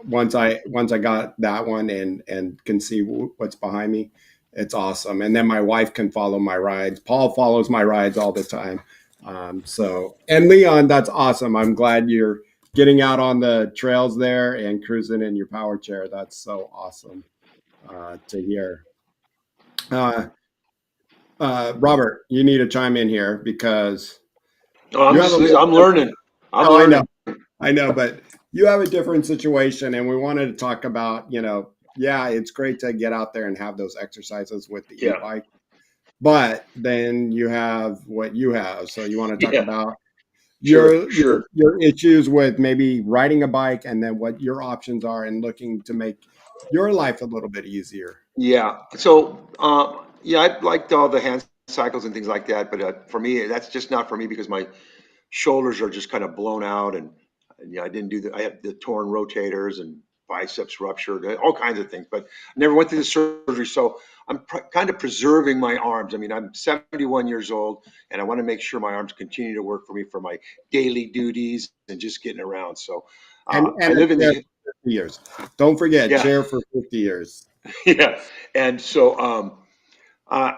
once I got that one and can see what's behind me, it's awesome. And then my wife can follow my rides. Paul follows my rides all the time. So and Leon, that's awesome. I'm glad you're getting out on the trails there and cruising in your power chair. That's so awesome to hear. Uh, Robert, you need to chime in here because Oh, you have a little. I'm learning. I'm Oh, I know. learning. I know, but you have a different situation, and we wanted to talk about, yeah, it's great to get out there and have those exercises with the Yeah. e-bike, but then you have what you have. So you want to talk Yeah. about Sure. your Sure. issues with maybe riding a bike, and then what your options are and looking to make your life a little bit easier. Yeah. So, yeah, I liked all the hand cycles and things like that, but for me, that's just not for me because my shoulders are just kind of blown out, and yeah, I didn't do I have the torn rotators and biceps ruptured, all kinds of things, but I never went through the surgery. So I'm kind of preserving my arms. I mean, I'm 71 years old, and I want to make sure my arms continue to work for me for my daily duties and just getting around. So And I a live in chair the for 50 years. Don't forget, yeah. chair for 50 years. Yeah, and so uh,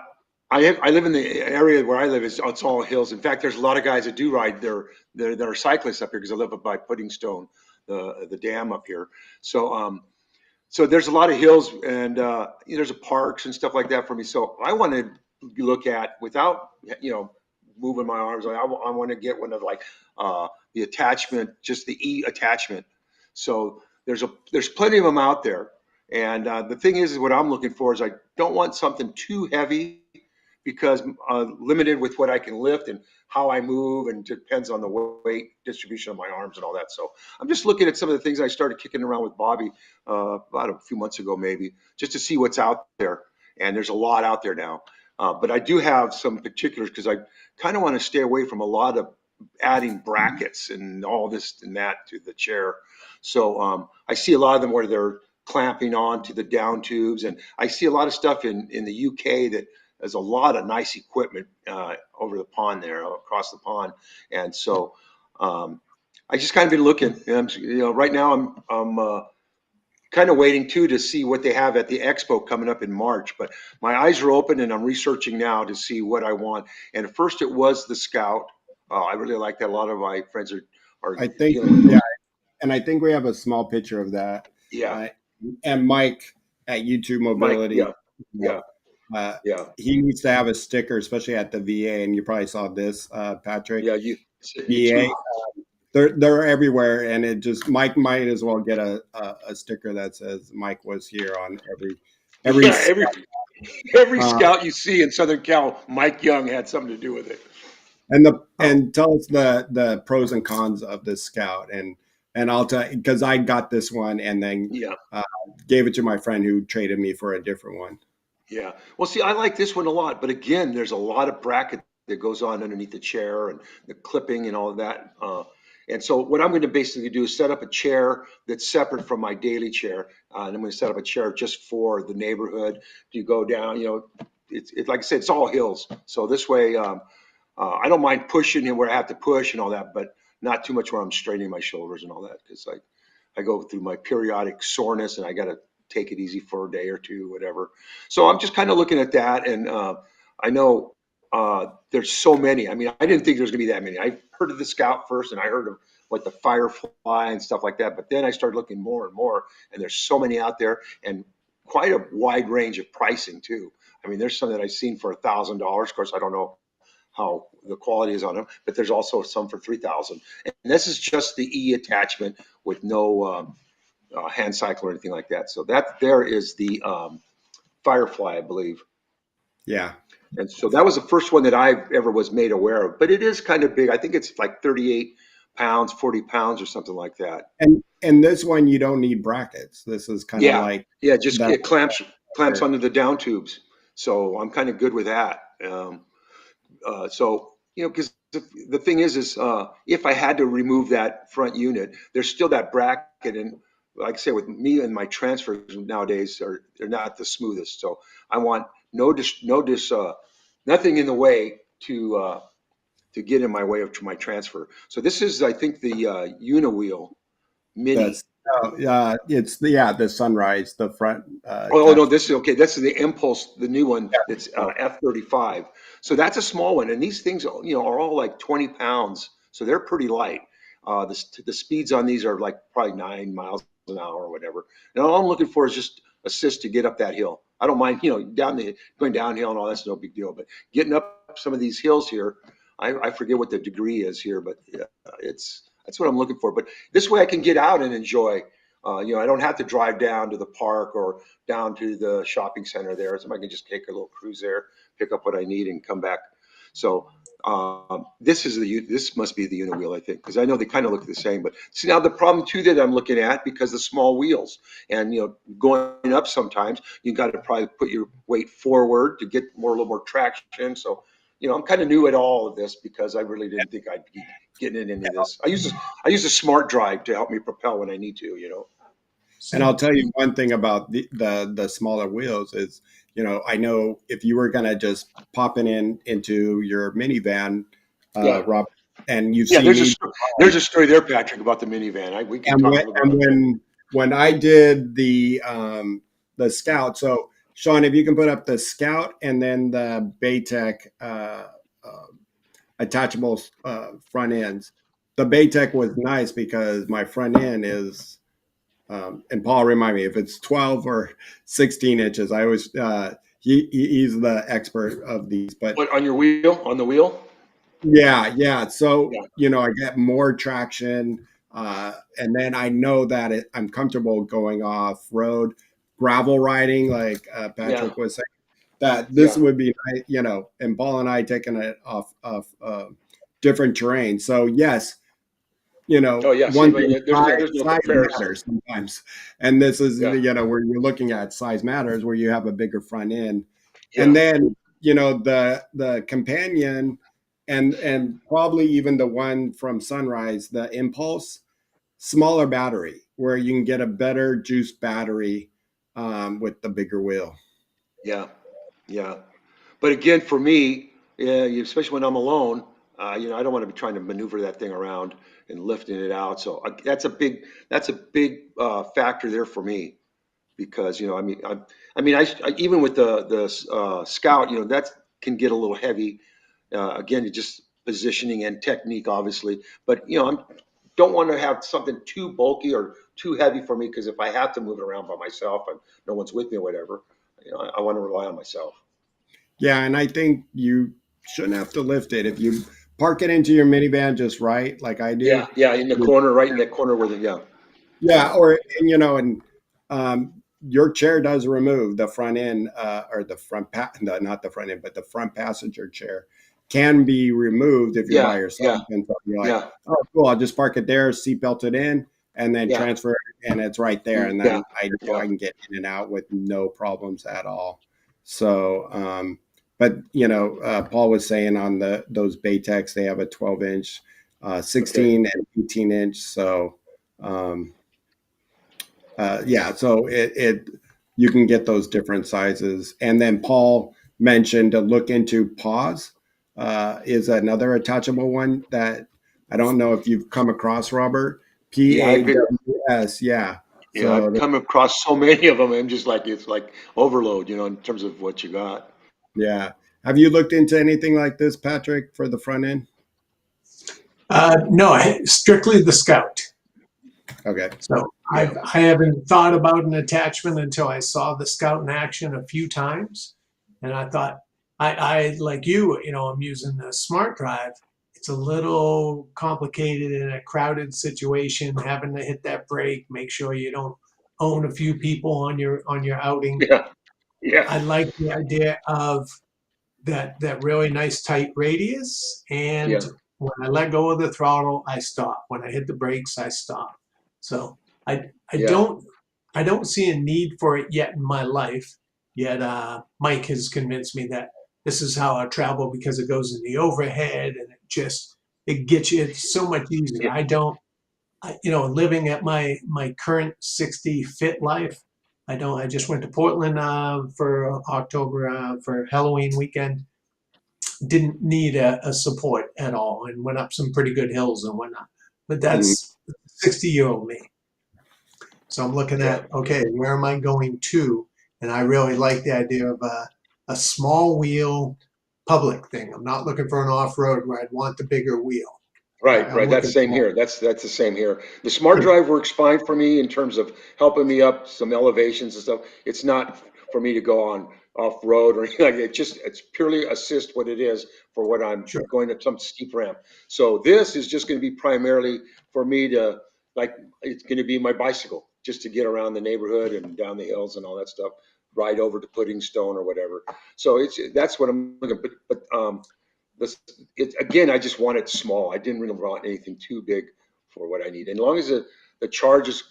I live in the area where I live is it's all hills. In fact, there's a lot of guys that do ride. There are cyclists up here because I live up by Pudding Stone, the dam up here. So so there's a lot of hills and there's a parks and stuff like that for me. So I want to look at without moving my arms. I want to get one of like the attachment, just the E attachment. So there's plenty of them out there. And the thing is what I'm looking for is I don't want something too heavy because limited with what I can lift and how I move, and it depends on the weight distribution of my arms and all that. So I'm just looking at some of the things I started kicking around with Bobby about a few months ago, maybe, just to see what's out there. And there's a lot out there now. But I do have some particulars because I kind of want to stay away from a lot of adding brackets and all this and that to the chair. So I see a lot of them where they're clamping on to the down tubes, and I see a lot of stuff in the UK that there's a lot of nice equipment over the pond there, across the pond, and so I just kind of been looking. And right now I'm kind of waiting too to see what they have at the expo coming up in March. But my eyes are open and I'm researching now to see what I want. And at first it was the Scout. I really like that. A lot of my friends are I think, dealing with yeah, those. and I think we have a small picture of that. Yeah, Uh, and Mike at YouTube Mike. Mobility, Yeah, you yeah, know, uh, yeah, he needs to have a sticker, especially at the VA. And you probably saw this, Patrick. yeah. You VA, too. they're everywhere, and it just Mike might as well get a sticker that says Mike was here on every. Yeah, every Uh, scout you see in Southern Cal, Mike Young had something to do with it. Oh, and tell us the pros and cons of this Scout, and I'll tell because I got this one and then yeah. uh, gave it to my friend who traded me for a different one. Yeah. Well, see, I like this one a lot, but again, there's a lot of bracket that goes on underneath the chair and the clipping and all of that. And so what I'm going to basically do is set up a chair that's separate from my daily chair. And I'm going to set up a chair just for the neighborhood. You go down, it's like I said, it's all hills. So this way, I don't mind pushing and where I have to push and all that, but not too much where I'm straining my shoulders and all that. Because I go through my periodic soreness and I got to take it easy for a day or two, whatever. So I'm just kind of looking at that. And I know there's so many. I mean, I didn't think there was going to be that many. I heard of the Scout first and I heard of like the Firefly and stuff like that. But then I started looking more and more, and there's so many out there and quite a wide range of pricing too. I mean, there's some that I've seen for $1,000. Of course, I don't know how the quality is on them, but there's also some for 3,000. And this is just the E attachment with no hand cycle or anything like that. So that there is the Firefly, I believe. Yeah, And so that was the first one that I ever was made aware of. But it is kind of big. I think it's like 38 pounds, 40 pounds or something like that. and this one you don't need brackets. This is kind of Yeah. like Yeah. Just that. it clamps onto the down tubes. So I'm kind of good with that. So, because the thing is, if I had to remove that front unit, there's still that bracket. And like I say, with me and my transfers nowadays they're not the smoothest. So I want nothing in the way to get in my way of my transfer. So this is, I think, the Uniwheel That's Mini. it's the sunrise, the front Oh no, attachment. this is okay. That's the Impulse, the new one. It's Yeah. F35. So that's a small one, and these things, are all like 20 pounds, so they're pretty light. The speeds on these are like probably 9 miles an hour or whatever. And all I'm looking for is just assist to get up that hill. I don't mind, going downhill and all that's no big deal, but getting up some of these hills here, I forget what the degree is here, but yeah, that's what I'm looking for. But this way I can get out and enjoy. I don't have to drive down to the park or down to the shopping center there. So I can just take a little cruise there, pick up what I need, and come back. So this must be the Uniwheel, I think, because I know they kind of look the same. But see now the problem too that I'm looking at, because the small wheels and going up sometimes you got to probably put your weight forward to get a little more traction. So I'm kind of new at all of this because I really didn't think I'd be getting into this. I use a smart drive to help me propel when I need to. And So I'll tell you one thing about the smaller wheels is, I know if you were gonna just pop it into your minivan, Yeah. Rob, and you've Yeah, seen me, there's a story there, Patrick, about the minivan. We can and talk a when little bit and about that. when I did the Scout, so Shawn, if you can put up the Scout and then the Baytech uh, attachable front ends. The Baytech was nice because my front end is and Paul remind me if it's 12 or 16 inches. I always he's the expert of these, but What on your wheel? On the wheel? yeah. So Yeah, I get more traction, and then I know that I'm comfortable going off road, gravel riding, like yeah, Patrick was saying. That this yeah. would be, and Paul and I taking it off different terrain. So yes, Oh yeah. See, one but thing, there's no size comparison. matters sometimes. And this is, Yeah, where you're looking at size matters, where you have a bigger front end. And yeah, then, the companion and probably even the one from Sunrise, the Impulse, smaller battery, where you can get a better juice battery with the bigger wheel. yeah, yeah. But again, for me, yeah, especially when I'm alone, I don't want to be trying to maneuver that thing around and lifting it out. So that's a big factor there for me. Because even with the Scout, that can get a little heavy. Again, it's just positioning and technique, obviously. But I don't want to have something too bulky or too heavy for me because if I have to move it around by myself and no one's with me or whatever, I want to rely on myself. Yeah, and I think you shouldn't have to lift it if you park it into your minivan just right, like I Yeah, do. yeah, in the corner, right in that corner where yeah, Yeah, or and your chair does remove the front end, or the no, not the front end, but the front passenger chair can be removed if you're by yeah, yourself. yeah, And so you're like, yeah, oh, cool, I'll just park it there, seat belt it in, and then yeah, transfer it, and it's right there. And yeah, then I know yeah. I can get in and out with no problems at all. So, but Paul was saying on those Baytex, they have a 12-inch, Okay. 16 and 18-inch. So. Um, yeah, so it you can get those different sizes. And then Paul mentioned to look into Paws, is another attachable one that I don't know if you've come across, Robert. Yeah, PAWS, yeah. I've So come across so many of them. I'm just like it's like overload, in terms of what you got. yeah, have you looked into anything like this, Patrick, for the front end? no, strictly the Scout. Okay, So Yeah, I haven't thought about an attachment until I saw the Scout in action a few times, and I thought I like I'm using the Smart Drive. It's a little complicated in a crowded situation, having to hit that brake, make sure you don't own a few people on your outing. yeah, yeah, I like the idea of that really nice tight radius, and yeah, when I let go of the throttle, I stop. When I hit the brakes, I stop. So I I yeah, don't I don't see a need for it yet in my life. Yet Mike has convinced me that this is how I travel because it goes in the overhead and it gets you. It's so much easier. Yeah. Living at my current 60 fit life, I don't. I just went to Portland for October for Halloween weekend. Didn't need a support at all, and went up some pretty good hills and whatnot. But Mhm. that's 60-year-old me. So I'm looking Yeah. at, okay, where am I going to? And I really like the idea of a small wheel public thing. I'm not looking for an off road where I'd want the bigger wheel. Right, I'm right. That's looking same for here. That's the same here. The smart drive works fine for me in terms of helping me up some elevations and stuff. It's not for me to go on off road or anything like that. It's purely assist what it is for what I'm sure. going up some steep ramp. So this is just going to be primarily for me to like it's going to be my bicycle just to get around the neighborhood and down the hills and all that stuff. Ride over to Pudding Stone or whatever. So that's what I'm looking. But this it again, I just want it small. I didn't really want anything too big for what I need. And as long as the charge is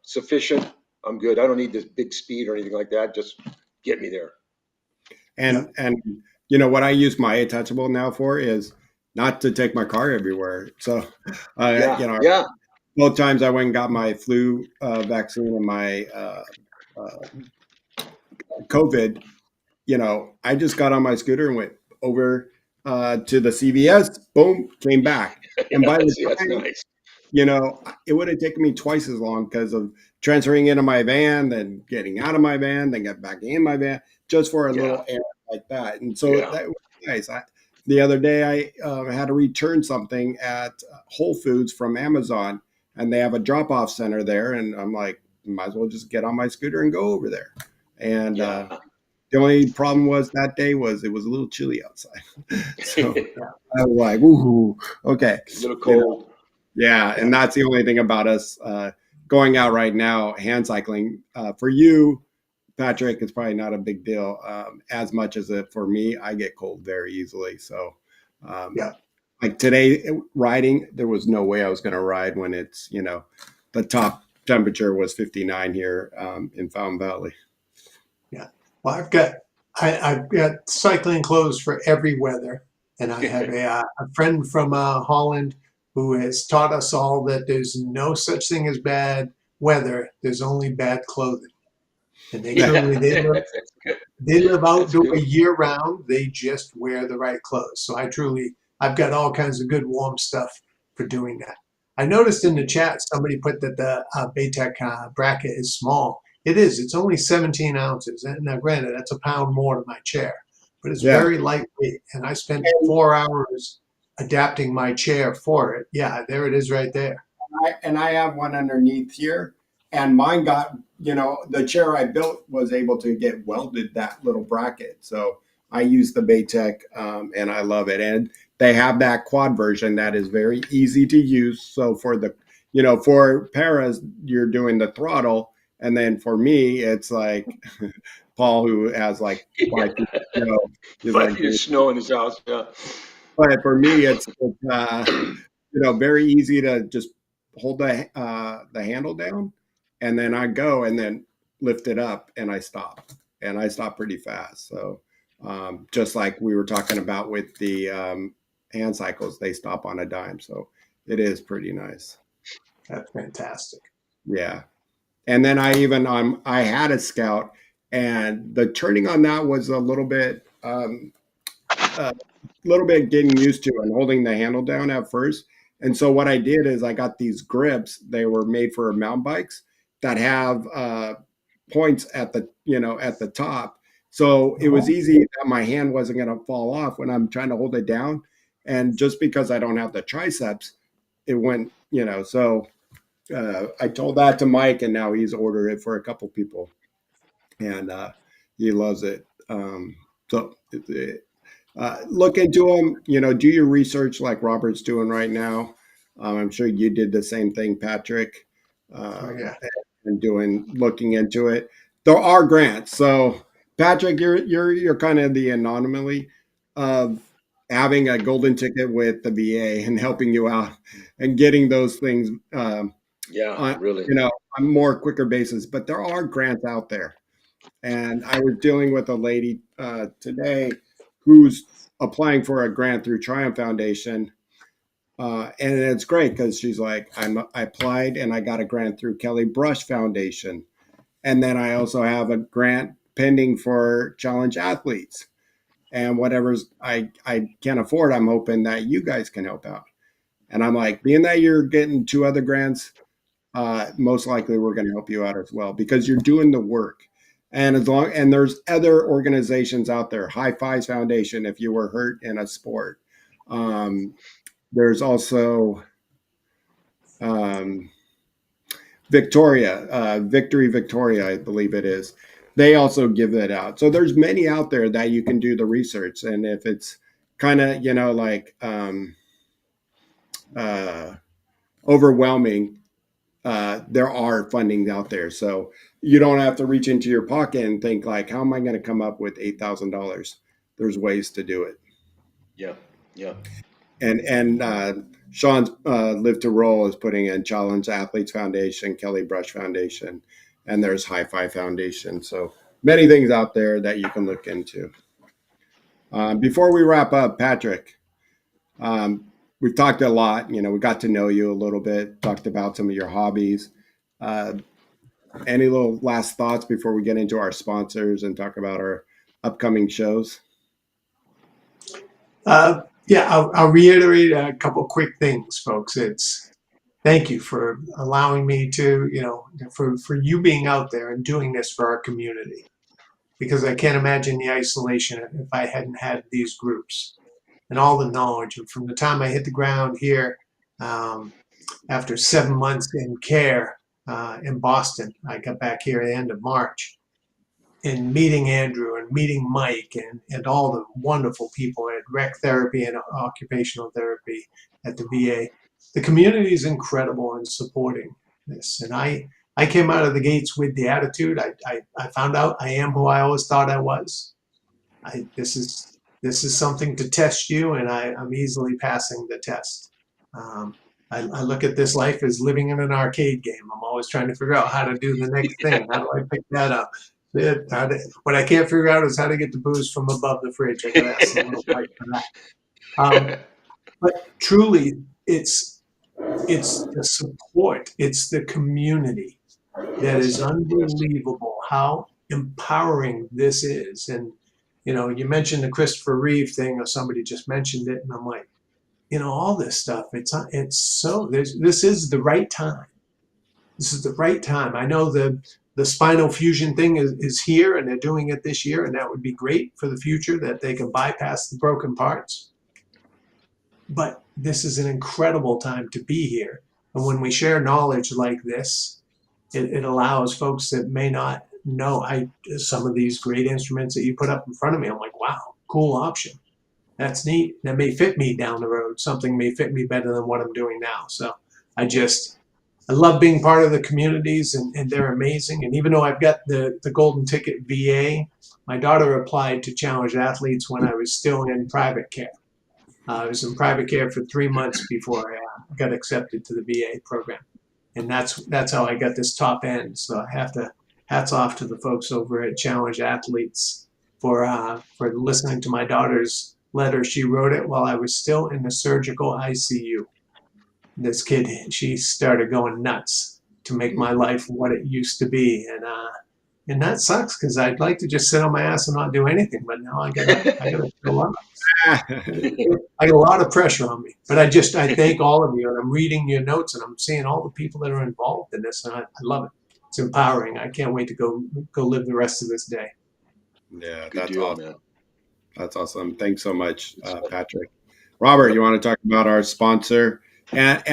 sufficient, I'm good. I don't need this big speed or anything like that. Just get me there. Yeah. And you know what I use my attachable now for is not to take my car everywhere. So, Yeah, you know, yeah, both times I went and got my flu vaccine and my uh, COVID, you know, I just got on my scooter and went over to the CVS, boom, came back. And yeah. by the That's time, nice. you know, it would have taken me twice as long because of transferring into my van, then getting out of my van, then get back in my van, just for a Yeah, little errand like that. And so yeah, that was nice. The other day, I had to return something at Whole Foods from Amazon, and they have a drop off center there. And I'm like, might as well just get on my scooter and go over there. And yeah. the only problem was that day was it was a little chilly outside. So Yeah. I was like, "Ooh, okay," A little you know. cold. Yeah, Yeah. and that's the only thing about us going out right now, hand cycling. For you, Patrick, it's probably not a big deal as much as it for me. I get cold very easily. So, um, Yeah. like today, riding, there was no way I was going to ride when it's, you know, the top temperature was 59 here in Fountain Valley. Yeah. Well, I've got cycling clothes for every weather, and I have a friend from Holland who has taught us all that there's no such thing as bad weather. There's only bad clothing, and they Yeah, truly that's good. they live That's outdoor good. year round. They just wear the right clothes. So I've got all kinds of good warm stuff for doing that. I noticed in the chat somebody put that the Baytech bracket is small. It is. It's only 17 ounces. And now, granted, that's a pound more to my chair, but it's Yeah. very lightweight. And I spent 4 hours adapting my chair for it. Yeah, there it is right there. And I have one underneath here, and mine got, you know, the chair I built was able to get welded that little bracket. So I use the Baytech, and I love it. And they have that quad version that is very easy to use. So for the, you know, for paras, you're doing the throttle, and then for me, it's like Paul, who has like Yeah. 5 feet of snow, is 5 feet like, of snow in his house. Yeah. but for me, it's you know, very easy to just hold the handle down, and then I go and then lift it up, and I stop pretty fast. So just like we were talking about with the hand cycles, they stop on a dime. So it is pretty nice. That's fantastic. Yeah. And then I had a Scout, and the turning on that was a little bit getting used to and holding the handle down at first. And so what I did is I got these grips. They were made for mountain bikes that have points at the, you know, at the top. So it was Oh, easy that my hand wasn't going to fall off when I'm trying to hold it down. And just because I don't have the triceps, it went, you know. So I told that to Mike, and now he's ordered it for a couple people, and he loves it. Look into them. You know, do your research like Robert's doing right now. I'm sure you did the same thing, Patrick, oh um, yeah. and looking into it. There are grants, so Patrick, you're kind of the anomaly of having a golden ticket with the VA and helping you out and getting those things Yeah, on, really. you know, on more quicker basis. But there are grants out there. And I was dealing with a lady today who's applying for a grant through Triumph Foundation. And it's great because she's like, I applied and I got a grant through Kelly Brush Foundation. And then I also have a grant pending for Challenge Athletes. And whatever's I can't afford, I'm hoping that you guys can help out. And I'm like, being that you're getting two other grants, most likely we're going to help you out as well because you're doing the work. And there's other organizations out there, High Fives Foundation, if you were hurt in a sport. There's also um, Victory Victoria, I believe it is. They also give it out. So there's many out there that you can do the research. And if it's kind of, like uh, overwhelming, there are funding out there. So you don't have to reach into your pocket and think like, how am I going to come up with $8,000? There's ways to do it. Yeah. Yeah. And Shawn's Live to Roll is putting in Challenge Athletes Foundation, Kelly Brush Foundation, and there's High Five Foundation. So many things out there that you can look into. Before we wrap up, Patrick, we've talked a lot. We got to know you a little bit, talked about some of your hobbies. Uh, any little last thoughts before we get into our sponsors and talk about our upcoming shows? Yeah, I'll reiterate a couple quick things, folks. Thank you for allowing me to, for you being out there and doing this for our community, because I can't imagine the isolation if I hadn't had these groups and all the knowledge. And from the time I hit the ground here, after 7 months in care in Boston, I got back here at the end of March. And meeting Andrew and meeting Mike and all the wonderful people at rec therapy and occupational therapy at the VA, the community is incredible in supporting this. And I came out of the gates with the attitude. I found out I am who I always thought I was. This is something to test you, and I'm easily passing the test. I look at this life as living in an arcade game. I'm always trying to figure out how to do the next thing. How do I pick that up? What I can't figure out is how to get the booze from above the fridge. I got to ask the little pipe for that. But truly, it's the support. It's the community that is unbelievable. How empowering this is. And you mentioned the Christopher Reeve thing, or somebody just mentioned it, and I'm like, all this stuff. It's so this is the right time. This is the right time. I know the spinal fusion thing is here, and they're doing it this year, and that would be great for the future, that they can bypass the broken parts. But this is an incredible time to be here. And when we share knowledge like this, it allows folks that may not know some of these great instruments that you put up in front of me. I'm like, wow, cool option. That's neat. That may fit me down the road. Something may fit me better than what I'm doing now. So I love being part of the communities, and they're amazing. And even though I've got the golden ticket VA, my daughter applied to Challenge Athletes when I was still in private care. I was in private care for 3 months before I got accepted to the VA program. And that's how I got this top end. So I have to hats off to the folks over at Challenge Athletes for listening to my daughter's letter. She wrote it while I was still in the surgical ICU. This kid, she started going nuts to make my life what it used to be, and that sucks because I'd like to just sit on my ass and not do anything, but now I gotta show up. I got a lot of pressure on me, but I thank all of you, and I'm reading your notes, and I'm seeing all the people that are involved in this, and I love it. It's empowering. I can't wait to go live the rest of this day. Yeah, Good that's deal, awesome. man. That's awesome. Thanks so much, Patrick. Robert, you want to talk about our sponsor and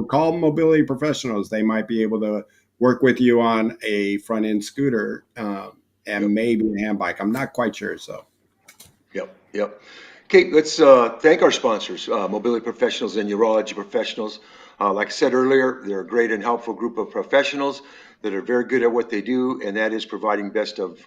call mobility professionals. They might be able to work with you on a front end scooter and maybe a hand bike. I'm not quite sure. So. Yep. Okay, let's thank our sponsors, mobility professionals and urology professionals. Like I said earlier, they're a great and helpful group of professionals that are very good at what they do, and that is providing best of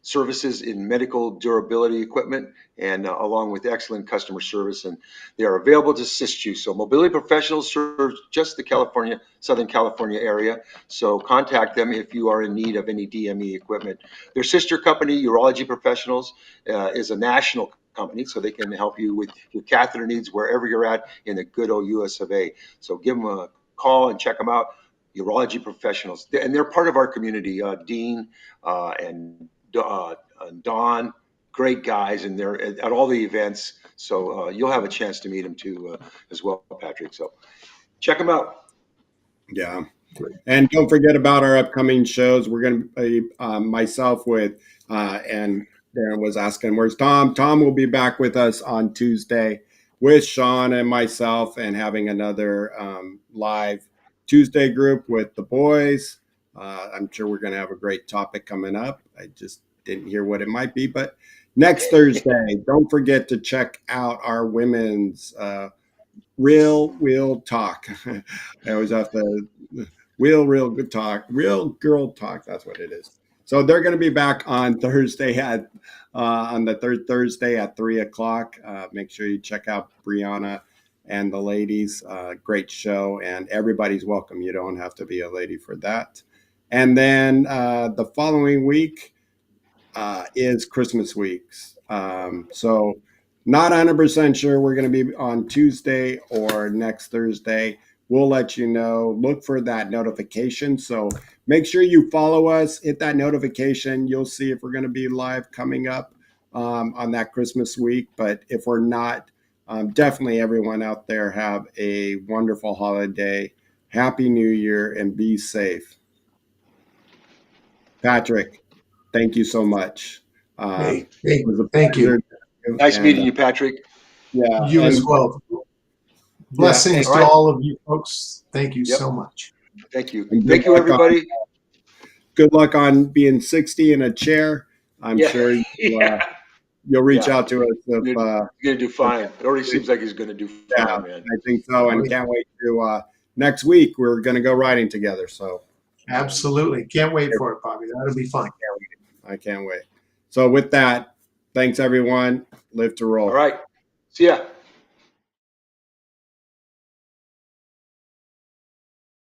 services in medical durability equipment, and along with excellent customer service. And they are available to assist you. So Mobility Professionals serves just the Southern California area. So contact them if you are in need of any DME equipment. Their sister company, Urology Professionals, is a national company, so they can help you with your catheter needs wherever you're at in the good old US of A. So give them a call and check them out. Urology Professionals, and they're part of our community. Dean and Don, great guys, and they're at all the events. So you'll have a chance to meet them too, as well, Patrick. So check them out. Yeah. And don't forget about our upcoming shows. We're going to be myself with, and Darren was asking, where's Tom? Tom will be back with us on Tuesday with Shawn and myself, and having another live Tuesday group with the boys. I'm sure we're going to have a great topic coming up. I just didn't hear what it might be, but next Thursday, don't forget to check out our women's real talk. I always have to real good talk, real girl talk. That's what it is. So they're going to be back on Thursday on the third Thursday at 3:00. Make sure you check out Brianna and the ladies. Great show, and everybody's welcome. You don't have to be a lady for that. And then the following week is Christmas weeks. So not 100% sure we're going to be on Tuesday or next Thursday. We'll let you know. Look for that notification. So make sure you follow us, hit that notification. You'll see if we're going to be live coming up on that Christmas week. But if we're not, definitely everyone out there have a wonderful holiday. Happy New Year, and be safe. Patrick, thank you so much. Hey, It was a thank you. pleasure. Nice meeting you, Patrick. Yeah, You as and well. Blessings All to right. all of you folks. Thank you Yep. so much. Thank you. And Thank you, everybody. good luck on being 60 in a chair. I'm Yeah. sure Yeah. you'll reach Yeah. out to us if He's gonna do fine. It already seems like he's gonna do yeah, fine, man. I think so, Oh, and yeah. can't wait to next week. We're going to go riding together, so Absolutely. Can't wait for it, Bobby. That'll be fun. I can't wait. So with that, thanks everyone. Live to roll. All right. See ya.